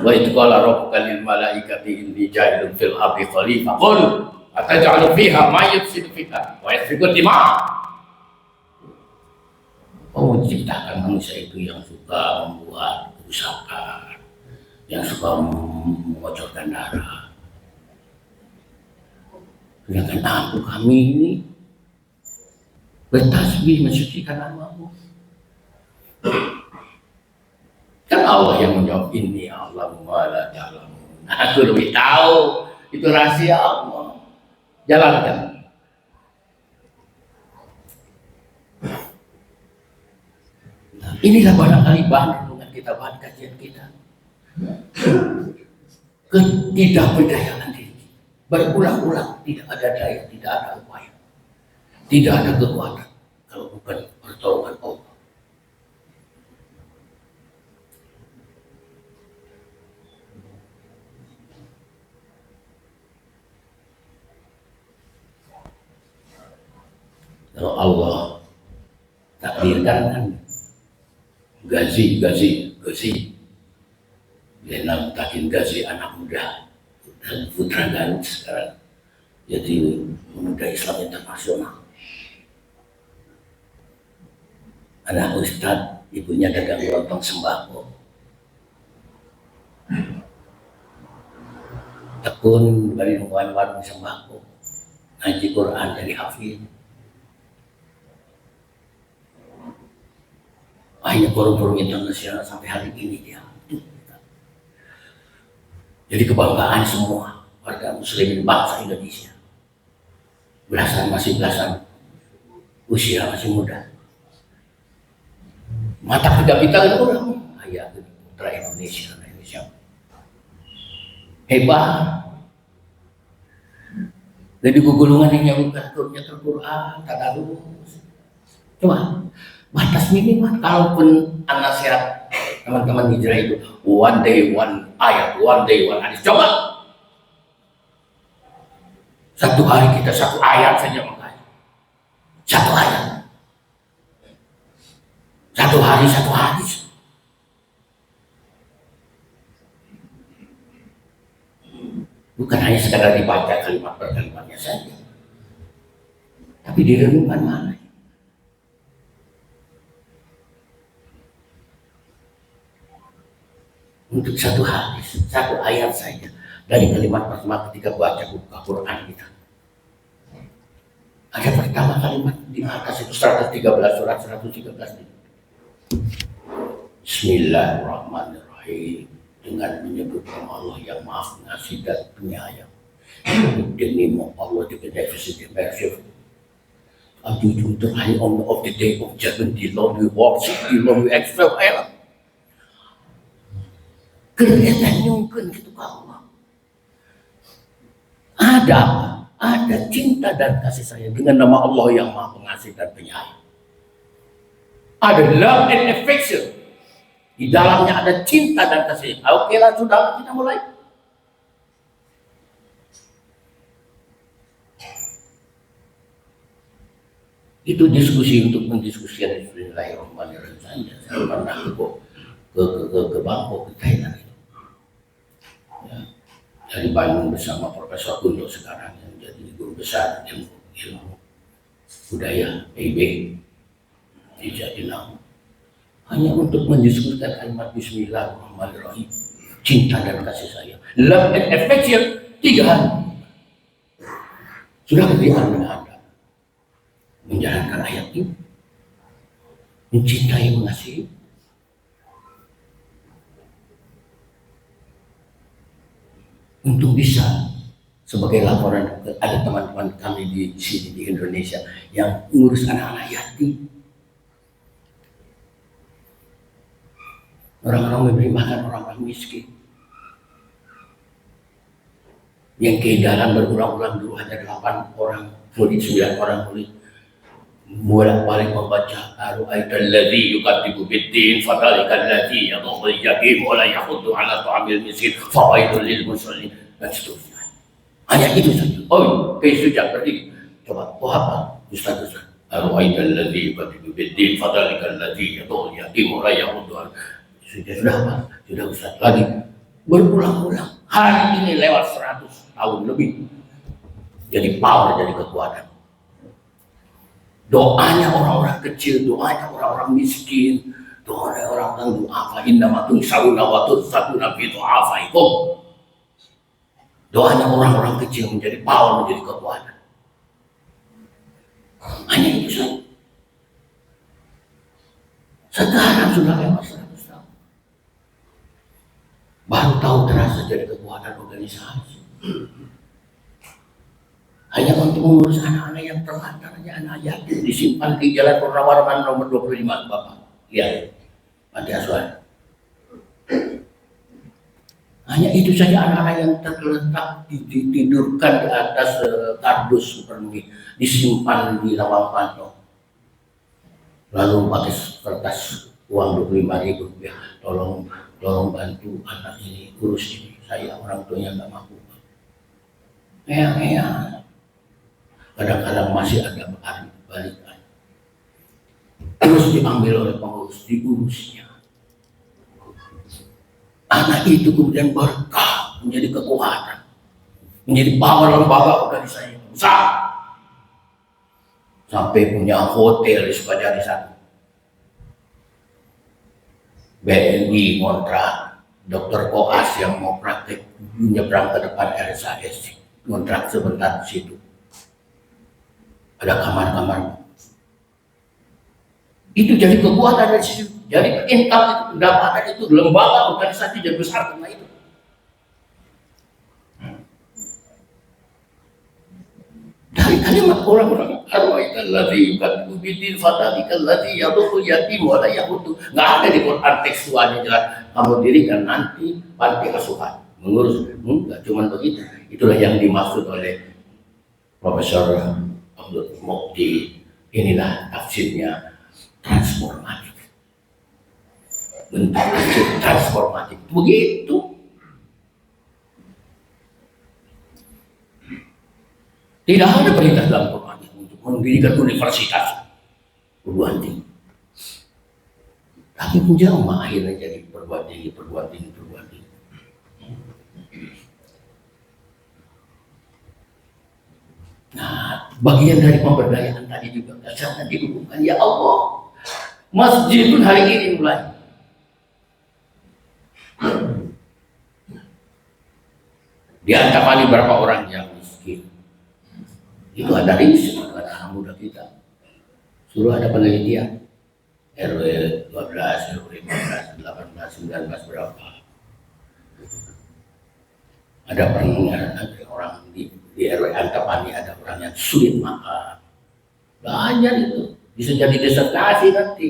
B: Wa idh qala rabbuka lil malaikati inni ja'ilun fil ardi khalifah qul ataj'alu fiha ma yufsidu fiha wa yasfiku dima'. Allah menciptakan manusia itu yang suka membuat kerusakan, yang suka mengocorkan darah. Sedangkan kami ini bertasbih mensucikan nama-Mu. Kan Allah yang menjawab, ini Allah wala ta'lamun. Aku lebih tahu, itu rahasia Allah. Jalankan. Inilah barangkali bahan dengan kita, bahan kajian kita. Ketidakberdayaan diri. Berulang-ulang tidak ada daya, tidak ada upaya, tidak ada kekuatan kalau bukan pertolongan Allah. Kalau Allah takdirkan kan gazi dia namtakin gazi anak muda dan putra Garut sekarang jadi pemuda Islam internasional, anak ustadz, ibunya dagang lontong sembako, tekun dari warung sembako, ngaji Quran dari hafid. Akhirnya forum-forum internasional sampai hari ini dia. Jadi kebanggaan semua warga muslimin bangsa Indonesia. Masih belasan usia masih muda. Mata kita itu orang ayah putra Indonesia. Hebat. Jadi gugulungan yang turunnya Al-Quran, tadarus. Cuma batas minimal, kalaupun nasihat teman-teman hijrah itu one day one ayat, one day one hadis. Coba satu hari kita satu ayat saja makanya. Satu ayat. Satu hari satu hadis. Bukan hanya sekadar dibaca kalimat per kalimatnya saja, tapi direnungkan mana. Untuk satu hadis, satu ayat saja dari kalimat pertama ketika baca buka Quran kita. Ada pertama kalimat di atas itu 113 surat 113. Bismillahirrahmanirrahim. Dengan menyebut nama Allah yang maha pengasih dan penyayang. The name of Allah, the beneficent, the merciful. And due to the high honor of the day of judgment, the Lord will worship, the Lord will exalt Allah. Kelihatan nyungken gitu ke Allah. Ada apa? Ada cinta dan kasih sayang dengan nama Allah yang maha pengasih dan penyayang. Ada love and affection. Di dalamnya ada cinta dan kasih. Oke lah, sudah kita mulai. Itu diskusi untuk mendiskusikan Bismillahirrahmanirrahim saja. Saya pernah ke Bangkok, ke Thailand itu. Ya, dari Bandung bersama Profesor Gundo sekarang yang jadi guru besar ilmu budaya PIB di Jatinangor. Hanya untuk mendiskusikan kalimat Bismillahirrahmanirrahim, cinta dan kasih sayang, love and affection, 3 hari. Sudah kelihatan dengan Anda menjalankan ayat ini, mencintai, mengasihi. Untuk bisa sebagai laporan, ada teman-teman kami di sini di Indonesia yang ngurus anak-anak yatim. Orang-orang memberi makan orang-orang miskin. Yang keedaran berulang-ulang dulu hanya 8 orang murid, 9 orang murid. Bolak-balik membaca Ar-Ra'aital ladzi yukadzibu bid-din fadzalikal ladzi yadhul yatim wa la yahuddu 'ala ta'amil miskin fawaidul lil muslimin dan seterusnya. Hanya itu saja. Oh, sejak berarti coba apa? Ustaz. Ar-Ra'aital ladzi yukadzibu bid-din fadzalikal ladzi yadhul yatim wa la yahuddu sudah apa? Sudah Ustaz lagi berulang-ulang. Hari ini lewat 100 tahun lebih. Jadi power, jadi kekuatan. Doanya orang-orang kecil, doanya orang-orang miskin, doanya orang-orang du'afa, innama tunsaruna wa tursatuna fi du'afaikum. Doanya orang-orang kecil menjadi power, menjadi kekuatan. Hanya itu saja. Sekarang sudah lewat 100 tahun. Baru tahu terasa jadi kekuatan organisasi. Hanya untuk mengurus anak-anak yang terlantar, anak yatim disimpan di Jalan Purnawarman nomor 25, Bapak. Lihat, panti asuhan. Hanya itu saja anak-anak yang tergeletak ditidurkan di atas kardus seperti disimpan di lawang pantau. Lalu pakai kertas uang 25.000 rupiah, tolong bantu anak ini, urus ini, saya orang tuanya nggak mampu. Kadang-kadang masih ada balikan. Terus diambil oleh pengurus, diurusnya. Anak itu kemudian berkah, menjadi kekuatan, menjadi power lembaga organisasi besar. Sampai punya hotel di Sukajadi sana. BNI kontrak, Dr. Koas yang mau praktek menyeberang ke depan RSAS, kontrak sebentar di situ. Ada kamar-kamar. Itu jadi kekuatan dari situ. Jadi income itu, pendapatan itu, lembaga organisasi jadi besar karena itu. Dari kalimat orang-orang Ar-Ra'aital ladzi yukadzibu bid-din fadzalikal ladzi yadhul yatim wa la yahuddu. Enggak ada di Quran tekstualnya jelas. Kamu dirikan nanti panti asuhan, mengurus. Enggak cuma begitu. Itulah yang dimaksud oleh Profesor Abdul Mukti, inilah tafsirnya transformatif. Bentuk tafsir transformatif begitu. Tidak ada perintah dalam Quran untuk mendirikan universitas perguruan tinggi. Tapi menjelma akhirnya jadi perguruan tinggi. Nah, bagian dari pemberdayaan tadi juga dasarnya dihubungkan, ya Allah, masjid pun hari ini mulai. Di antara beberapa orang yang miskin, itu ada riset, ada anak muda kita. Suruh ada penelitian, RW 12, RW 15, 18, 19 berapa. Ada orang di RW Antapani, ada orang yang sulit makan. Belajar itu, bisa jadi disertasi nanti.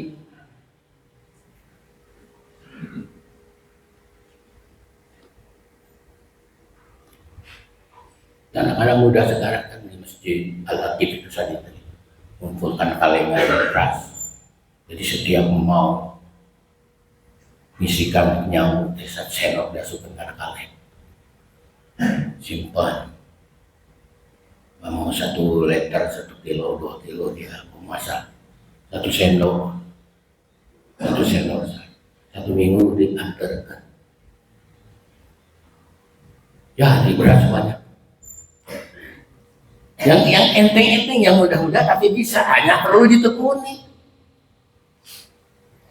B: Dan anak-anak muda sekarang kan di Masjid Al-Latif itu saja tadi mengumpulkan kalengan keras. Jadi setiap mau misikan nyamuk desa senok dasukan karena kaleng. Simpan. Mau 1 liter, 1 kilo, 2 kilo dia memasak 1 sendok, 1 minggu diantarkan. Ya, di beras banyak. Yang enteng-enteng, yang mudah-mudah tapi bisa, hanya perlu ditekuni.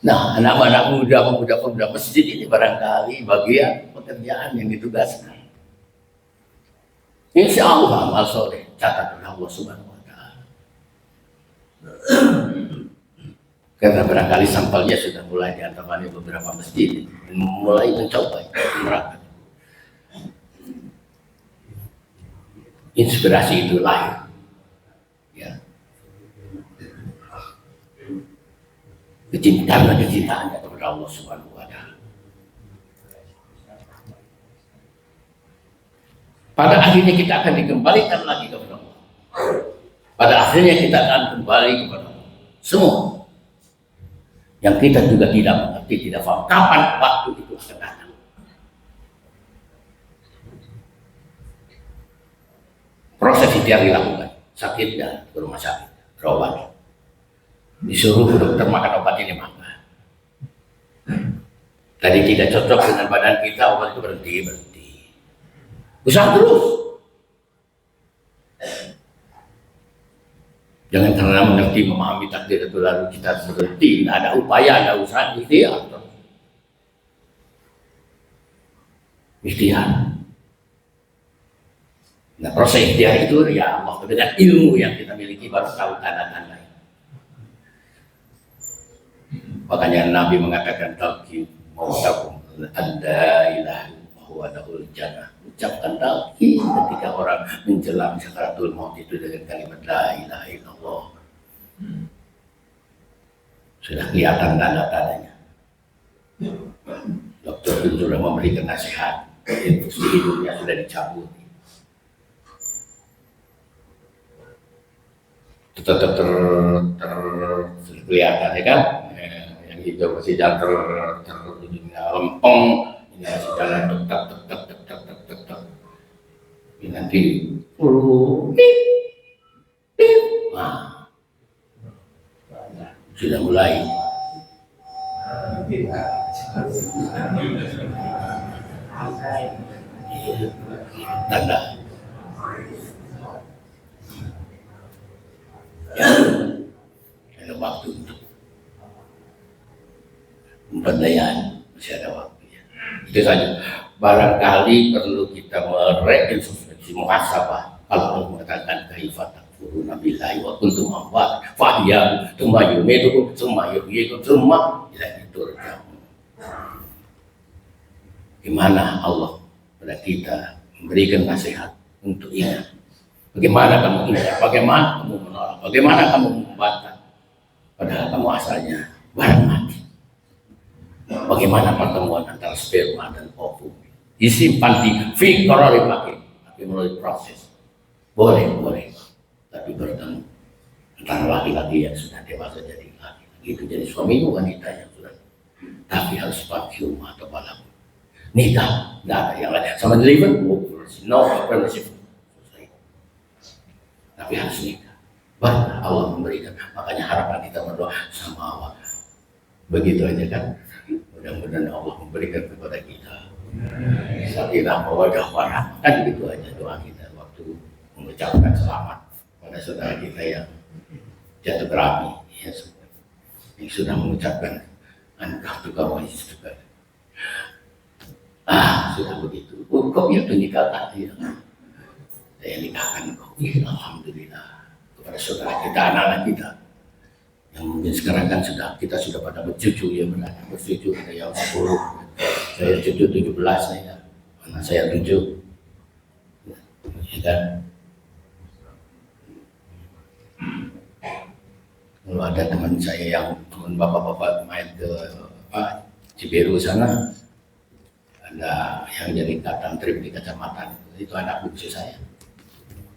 B: Nah, anak-anak muda, pemuda masjid ini barangkali bagian pekerjaan yang ditugaskan. Insya Allah amal soleh catatan Allah Subhanahu Wa Taala. Karena barangkali sampelnya sudah mulai diantarkan beberapa masjid, mulai mencoba menerapkan. Inspirasi itu lahir, ya. Kecintaannya kepada Allah Subhanahu Wa Taala. Pada akhirnya kita akan dikembalikan lagi kepada Allah. Pada akhirnya kita akan kembali kepada Allah. Semua yang kita juga tidak mengerti, tidak paham kapan waktu itu akan datang. Proses itu yang dilakukan, sakit dan ke rumah sakit, berobat. Disuruh dokter makan obat ini makan. Tadi tidak cocok dengan badan kita, obat itu berhenti. Usaha terus. Jangan karena mengerti, memahami takdir itu lalu kita berhenti. Tidak ada upaya, ada usaha, ikhtiar. Nah, proses ikhtiar itu ya Allah, dengan ilmu yang kita miliki baru tahu tanda-tanda. Makanya Nabi mengatakan talqin mautakum anda ilaha wa dahul jannah. Ucapkan talqin ketika orang menjelang sakaratul maut itu dengan kalimat la ilaha illallah. Sudah kelihatan tanda-tandanya. Dokter itu sudah memberikan nasihat, infusi hidupnya sudah dicabut. Tetap kelihatan ya kan, yang hijau masih jalan lempeng, ini masih jalan tetap. Ini nanti nah, sudah mulai. Tanda. Ada waktu untuk pemberdayaan, masih ada waktunya. Itu saja. Barangkali perlu kita mereintrospeksi, muhasabah. Kalau Allah mengatakan kaifat takfuruna billahi wa kuntum amwat fa ahya tsumma yumitukum tsumma yuhyikum tsumma ilaihi turja'un. Gimana Allah pada kita memberikan nasihat untuk ingat. Bagaimana kamu ingat, bagaimana kamu menolak, bagaimana kamu membantah, padahal kamu asalnya barang mati. Bagaimana pertemuan antara sperma dan ovum disimpan di fikrori pakai, tapi melalui proses. Boleh. tapi bertemu antara laki-laki yang sudah dewasa jadi laki-laki itu jadi suami wanita yang sudah, tapi harus pakai atau balap nikah, nggak ada yang lain sama deliver, no apprenticeship, tapi harus nikah. Baru Allah memberikan, makanya harapan kita berdoa sama Allah. Begitu aja kan, mudah-mudahan Allah memberikan kepada kita sakinah mawaddah warahmah, kan begitu aja doa kita waktu mengucapkan selamat pada saudara kita yang jatuh berapi, ya, yang sudah mengucapkan ankah tukar wajib juga. Sudah begitu. Kok ya nikah tadi ya. Saya nikahkan kau. Alhamdulillah kepada saudara kita, anak-anak kita yang mungkin sekarang kan kita sudah pada bercucu ya, benar bercucu ada yang 10, saya cucu 17 saya, anak saya 7, ya kan. Kalau ada teman saya yang teman bapak-bapak main ke Cibiru sana, ada yang jadi Katantrim di kecamatan, itu anak bungsu saya,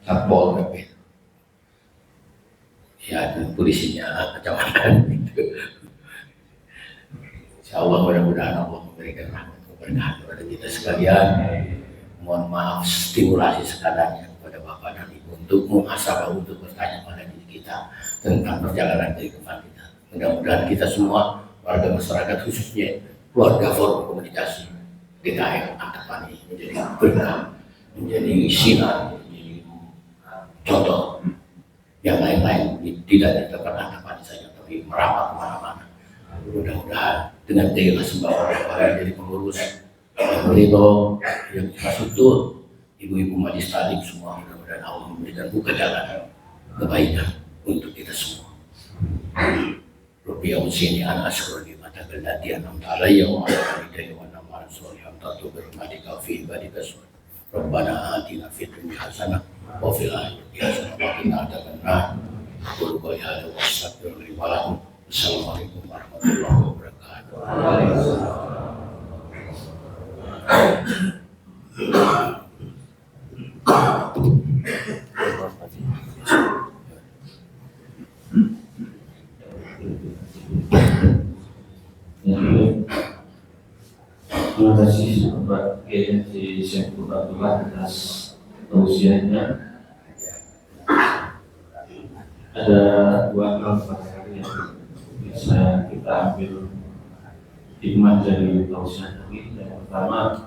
B: Satpol PP. Ya, polisinya kecamatan itu. Insya Allah mudah-mudahan Allah memberikan rahmat keberkahan kepada kita sekalian. Mohon maaf stimulasi sekadarnya kepada Bapak dan Ibu untuk muhasabah, untuk bertanya pada diri kita tentang perjalanan kehidupan kita. Mudah-mudahan kita semua warga masyarakat khususnya keluarga Forum Komunikasi DKM Antapani menjadi berkah, menjadi sinar, menjadi contoh. Yang lain-lain tidak di tempat Antapani saja, tapi merapat kemana-mana. Mudah-mudahan dengan tegak sembah orang jadi pengurus yang ridho, yang infrastruktur, ibu-ibu majlis taklim semua, mudah-mudahan Allah memberikan buka jalan kebaikan untuk kita semua. Rupiah usini anak asyurani mata kendatian amta alaiya wa ala walidayya wa nama rasuliham tatu bermadika fi ibadika suara. Rabbana atina fid dunya hasanah wa fil akhirati hasanah wa qina adzabannar. Qul qawla wa astaghfiru li wa lakum. Assalamualaikum warahmatullahi wabarakatuh.
D: Terima kasih Bapak Kiai Syaiful Abdullah atas tausiahnya. Ada dua hal barangkali yang bisa kita ambil hikmah dari tausiah ini. Yang pertama,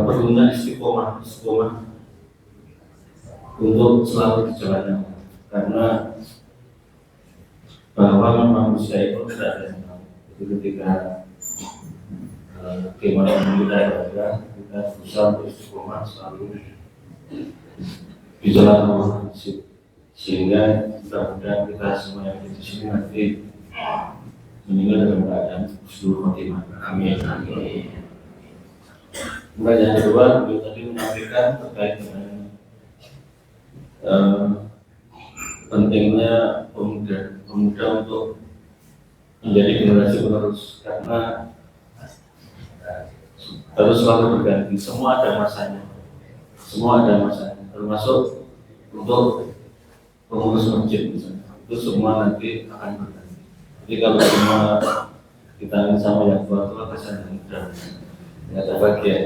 D: perlunya istiqomah untuk selalu di jalan, karena bahwa manusia itu tidak ada yang tahu. Jadi ketika gimana kita berada, kita berusaha untuk istiqomah selalu di jalan Allah, sehingga mudah-mudahan kita semua yang di sini nanti meninggal dalam keadaan husnul khotimah. Amin. Kemudian yang kedua, beliau tadi menyampaikan terkait dengan pentingnya pemuda untuk menjadi generasi penerus, karena terus selalu berganti, semua ada masanya, termasuk untuk pengurus masjid misalnya, itu semua nanti akan berganti. Jadi kalau semua kita sama yang tua-tua kesan yang muda, nggak ada bagian.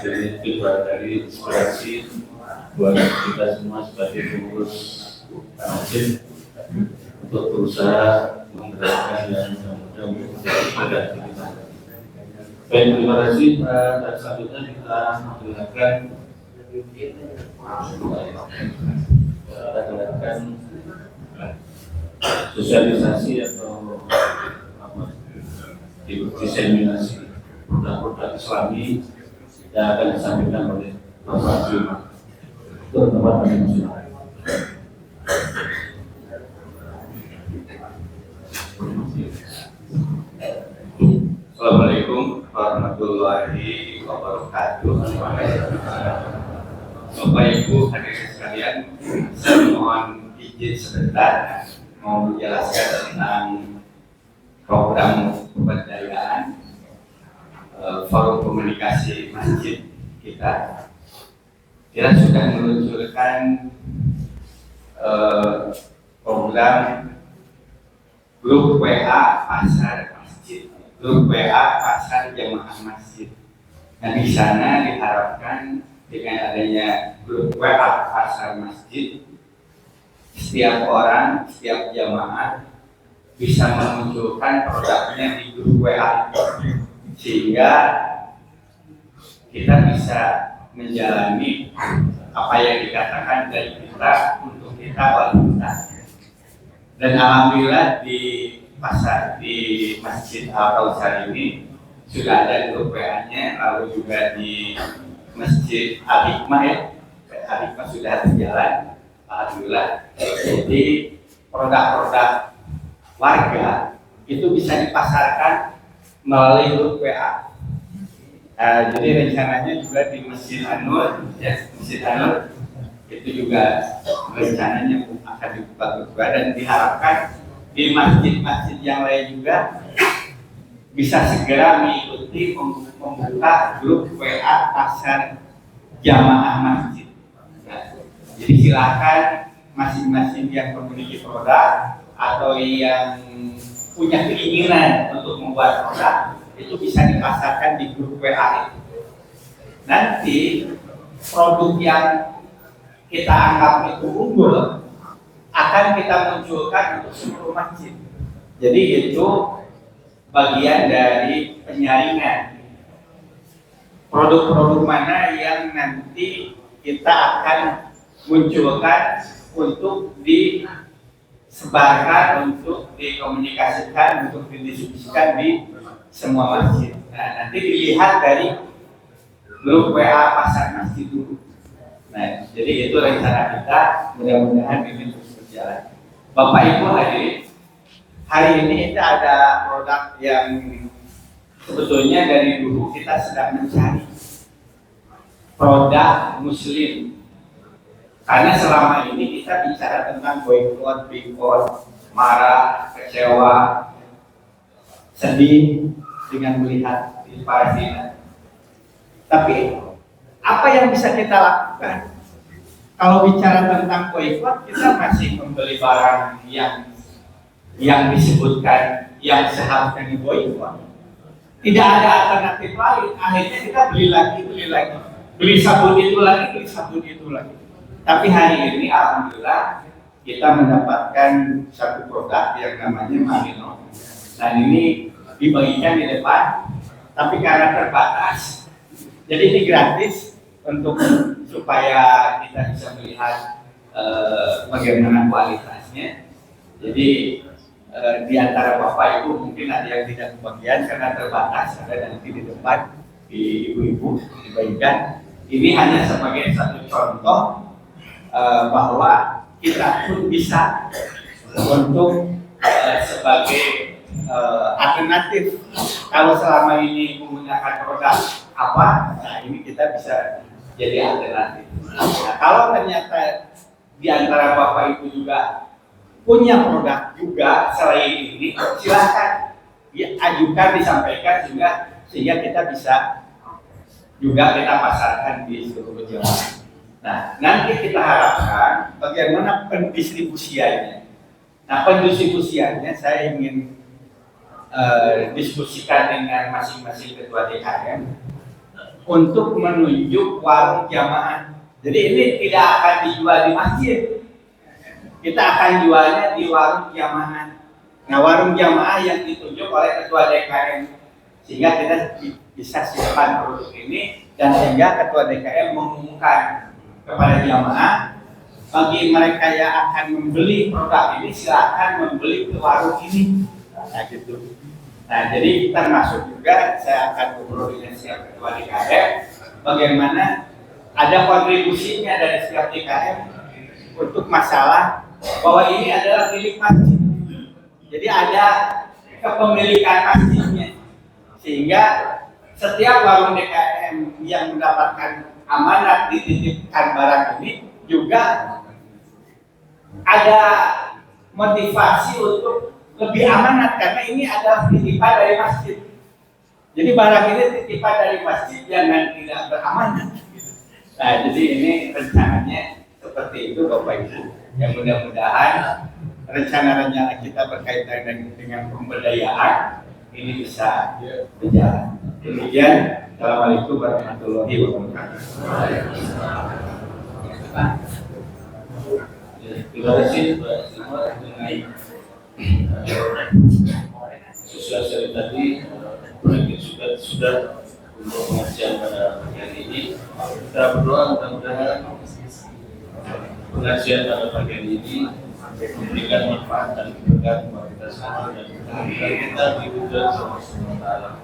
D: Jadi itu dari inspirasi buat kita semua sebagai pengurus masjid untuk berusaha menggerakkan yang muda untuk berganti kita. Baik, terima kasih. Dan selanjutnya kita dengarkan sosialisasi atau diseminasi produk-produk Islami yang akan disampaikan oleh Bapak Juma. Teman-teman muslim.
E: Assalamualaikum warahmatullahi wabarakatuh. Bapak Ibu hadirin sekalian, saya mohon izin sebentar mau menjelaskan tentang program pemberdayaan Forum Komunikasi Masjid kita. Kita sudah meluncurkan program grup WA pasar masjid, grup WA pasar jamaah masjid. Nah, di sana diharapkan dengan adanya grup WA pasar masjid, setiap orang, setiap jamaah bisa memunculkan produknya di grup WA, sehingga kita bisa menjalani apa yang dikatakan dari kita untuk kita wanita. Dan alhamdulillah di pasar di Masjid Al-Kausar ini sudah ada grup WA-nya, lalu juga di Masjid Al-Hikmah ya, Al-Hikmah sudah berjalan, alhamdulillah. Jadi produk-produk warga itu bisa dipasarkan melalui grup WA. Jadi rencananya juga di Masjid An-Nur, ya, Masjid An-Nur itu juga rencananya akan dibuka juga, dan diharapkan di masjid-masjid yang lain juga bisa segera mengikuti membuka grup WA pasar jamaah masjid. Nah, jadi silakan masing-masing yang memiliki produk atau yang punya keinginan untuk membuat produk itu bisa dipasarkan di grup WA itu. Nanti produk yang kita anggap itu unggul akan kita munculkan untuk seluruh masjid. Jadi itu bagian dari penyaringan produk-produk mana yang nanti kita akan munculkan untuk disebarkan, untuk dikomunikasikan, untuk didistribusikan di semua masjid. Nah, nanti dilihat dari grup WA pasar masjid dulu. Nah, jadi itu rencana kita, mudah-mudahan ini terus berjalan. Bapak Ibu hadirin, hari ini kita ada produk yang sebetulnya dari dulu kita sedang mencari produk muslim. Karena selama ini kita bicara tentang boykot, marah, kecewa, sedih dengan melihat di Palestina. Tapi apa yang bisa kita lakukan? Kalau bicara tentang boykot, kita masih membeli barang yang disebutkan yang seharusnya diboykot. Tidak ada alternatif lain. Akhirnya kita beli lagi, beli sabun itu lagi. Tapi hari ini alhamdulillah kita mendapatkan satu produk yang namanya Marino. Dan ini dibagikan di depan, tapi karena terbatas, jadi ini gratis untuk supaya kita bisa melihat bagaimana kualitasnya. Jadi di antara Bapak Ibu mungkin ada yang tidak kebagian karena terbatas, ada nanti di depan di ibu-ibu dibagikan. Ini hanya sebagai satu contoh bahwa kita pun bisa untuk sebagai alternatif. Kalau selama ini menggunakan produk apa, nah ini kita bisa jadi alternatif. Nah, kalau ternyata di antara Bapak Ibu juga punya produk juga selain ini, silahkan ajukan, disampaikan juga, sehingga kita bisa juga kita pasarkan di seluruh Jawa. Nah, nanti kita harapkan bagaimana pendistribusiannya. Nah, pendistribusiannya saya ingin diskusikan dengan masing-masing ketua DKM untuk menunjuk warung jamaah. Jadi ini tidak akan dijual di masjid, kita akan jualnya di warung jamaah. Nah, warung jamaah yang ditunjuk oleh ketua DKM, sehingga kita bisa simpan produk ini, dan sehingga ketua DKM mengumumkan kepada jamaah, bagi mereka yang akan membeli produk ini silakan membeli ke warung ini. Nah, gitu. Nah, jadi termasuk juga saya akan berkoordinasi dengan ketua DKM bagaimana ada kontribusinya dari setiap DKM untuk masalah bahwa ini adalah milik masjid. Jadi ada kepemilikan masjidnya, sehingga setiap warung DKM yang mendapatkan amanat dititipkan barang ini juga ada motivasi untuk lebih amanat, karena ini adalah titipan dari masjid. Jadi barang ini titipan dari masjid, jangan tidak beramanat. Nah, jadi ini rencananya seperti itu Bapak Ibu. yang mudah-mudahan rencana-rencana kita berkaitan dengan pemberdayaan ini bisa berjalan. Demikian, Assalamualaikum warahmatullahi wabarakatuh.
D: Terima kasih Pak Simon mengenai sosialisasi tadi. Mungkin sudah untuk pengajian pada pagi ini. Kita berdoa mudah-mudahan pengajian pada pagi ini memberikan manfaat dan berkat buat kita semua dan kita diuji sama Allah.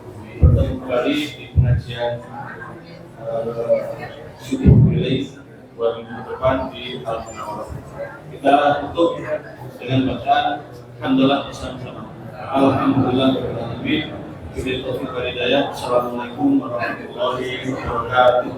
D: Bertemu kembali di pengajian subuh wilayah 2 minggu depan di Al-Munawwarah. Kita tutup dengan bacaan Alhamdulillah bersama-sama. Alhamdulillahirobbilalamin. Wabillahi taufiq wal hidayah. Assalamualaikum warahmatullahi wabarakatuh.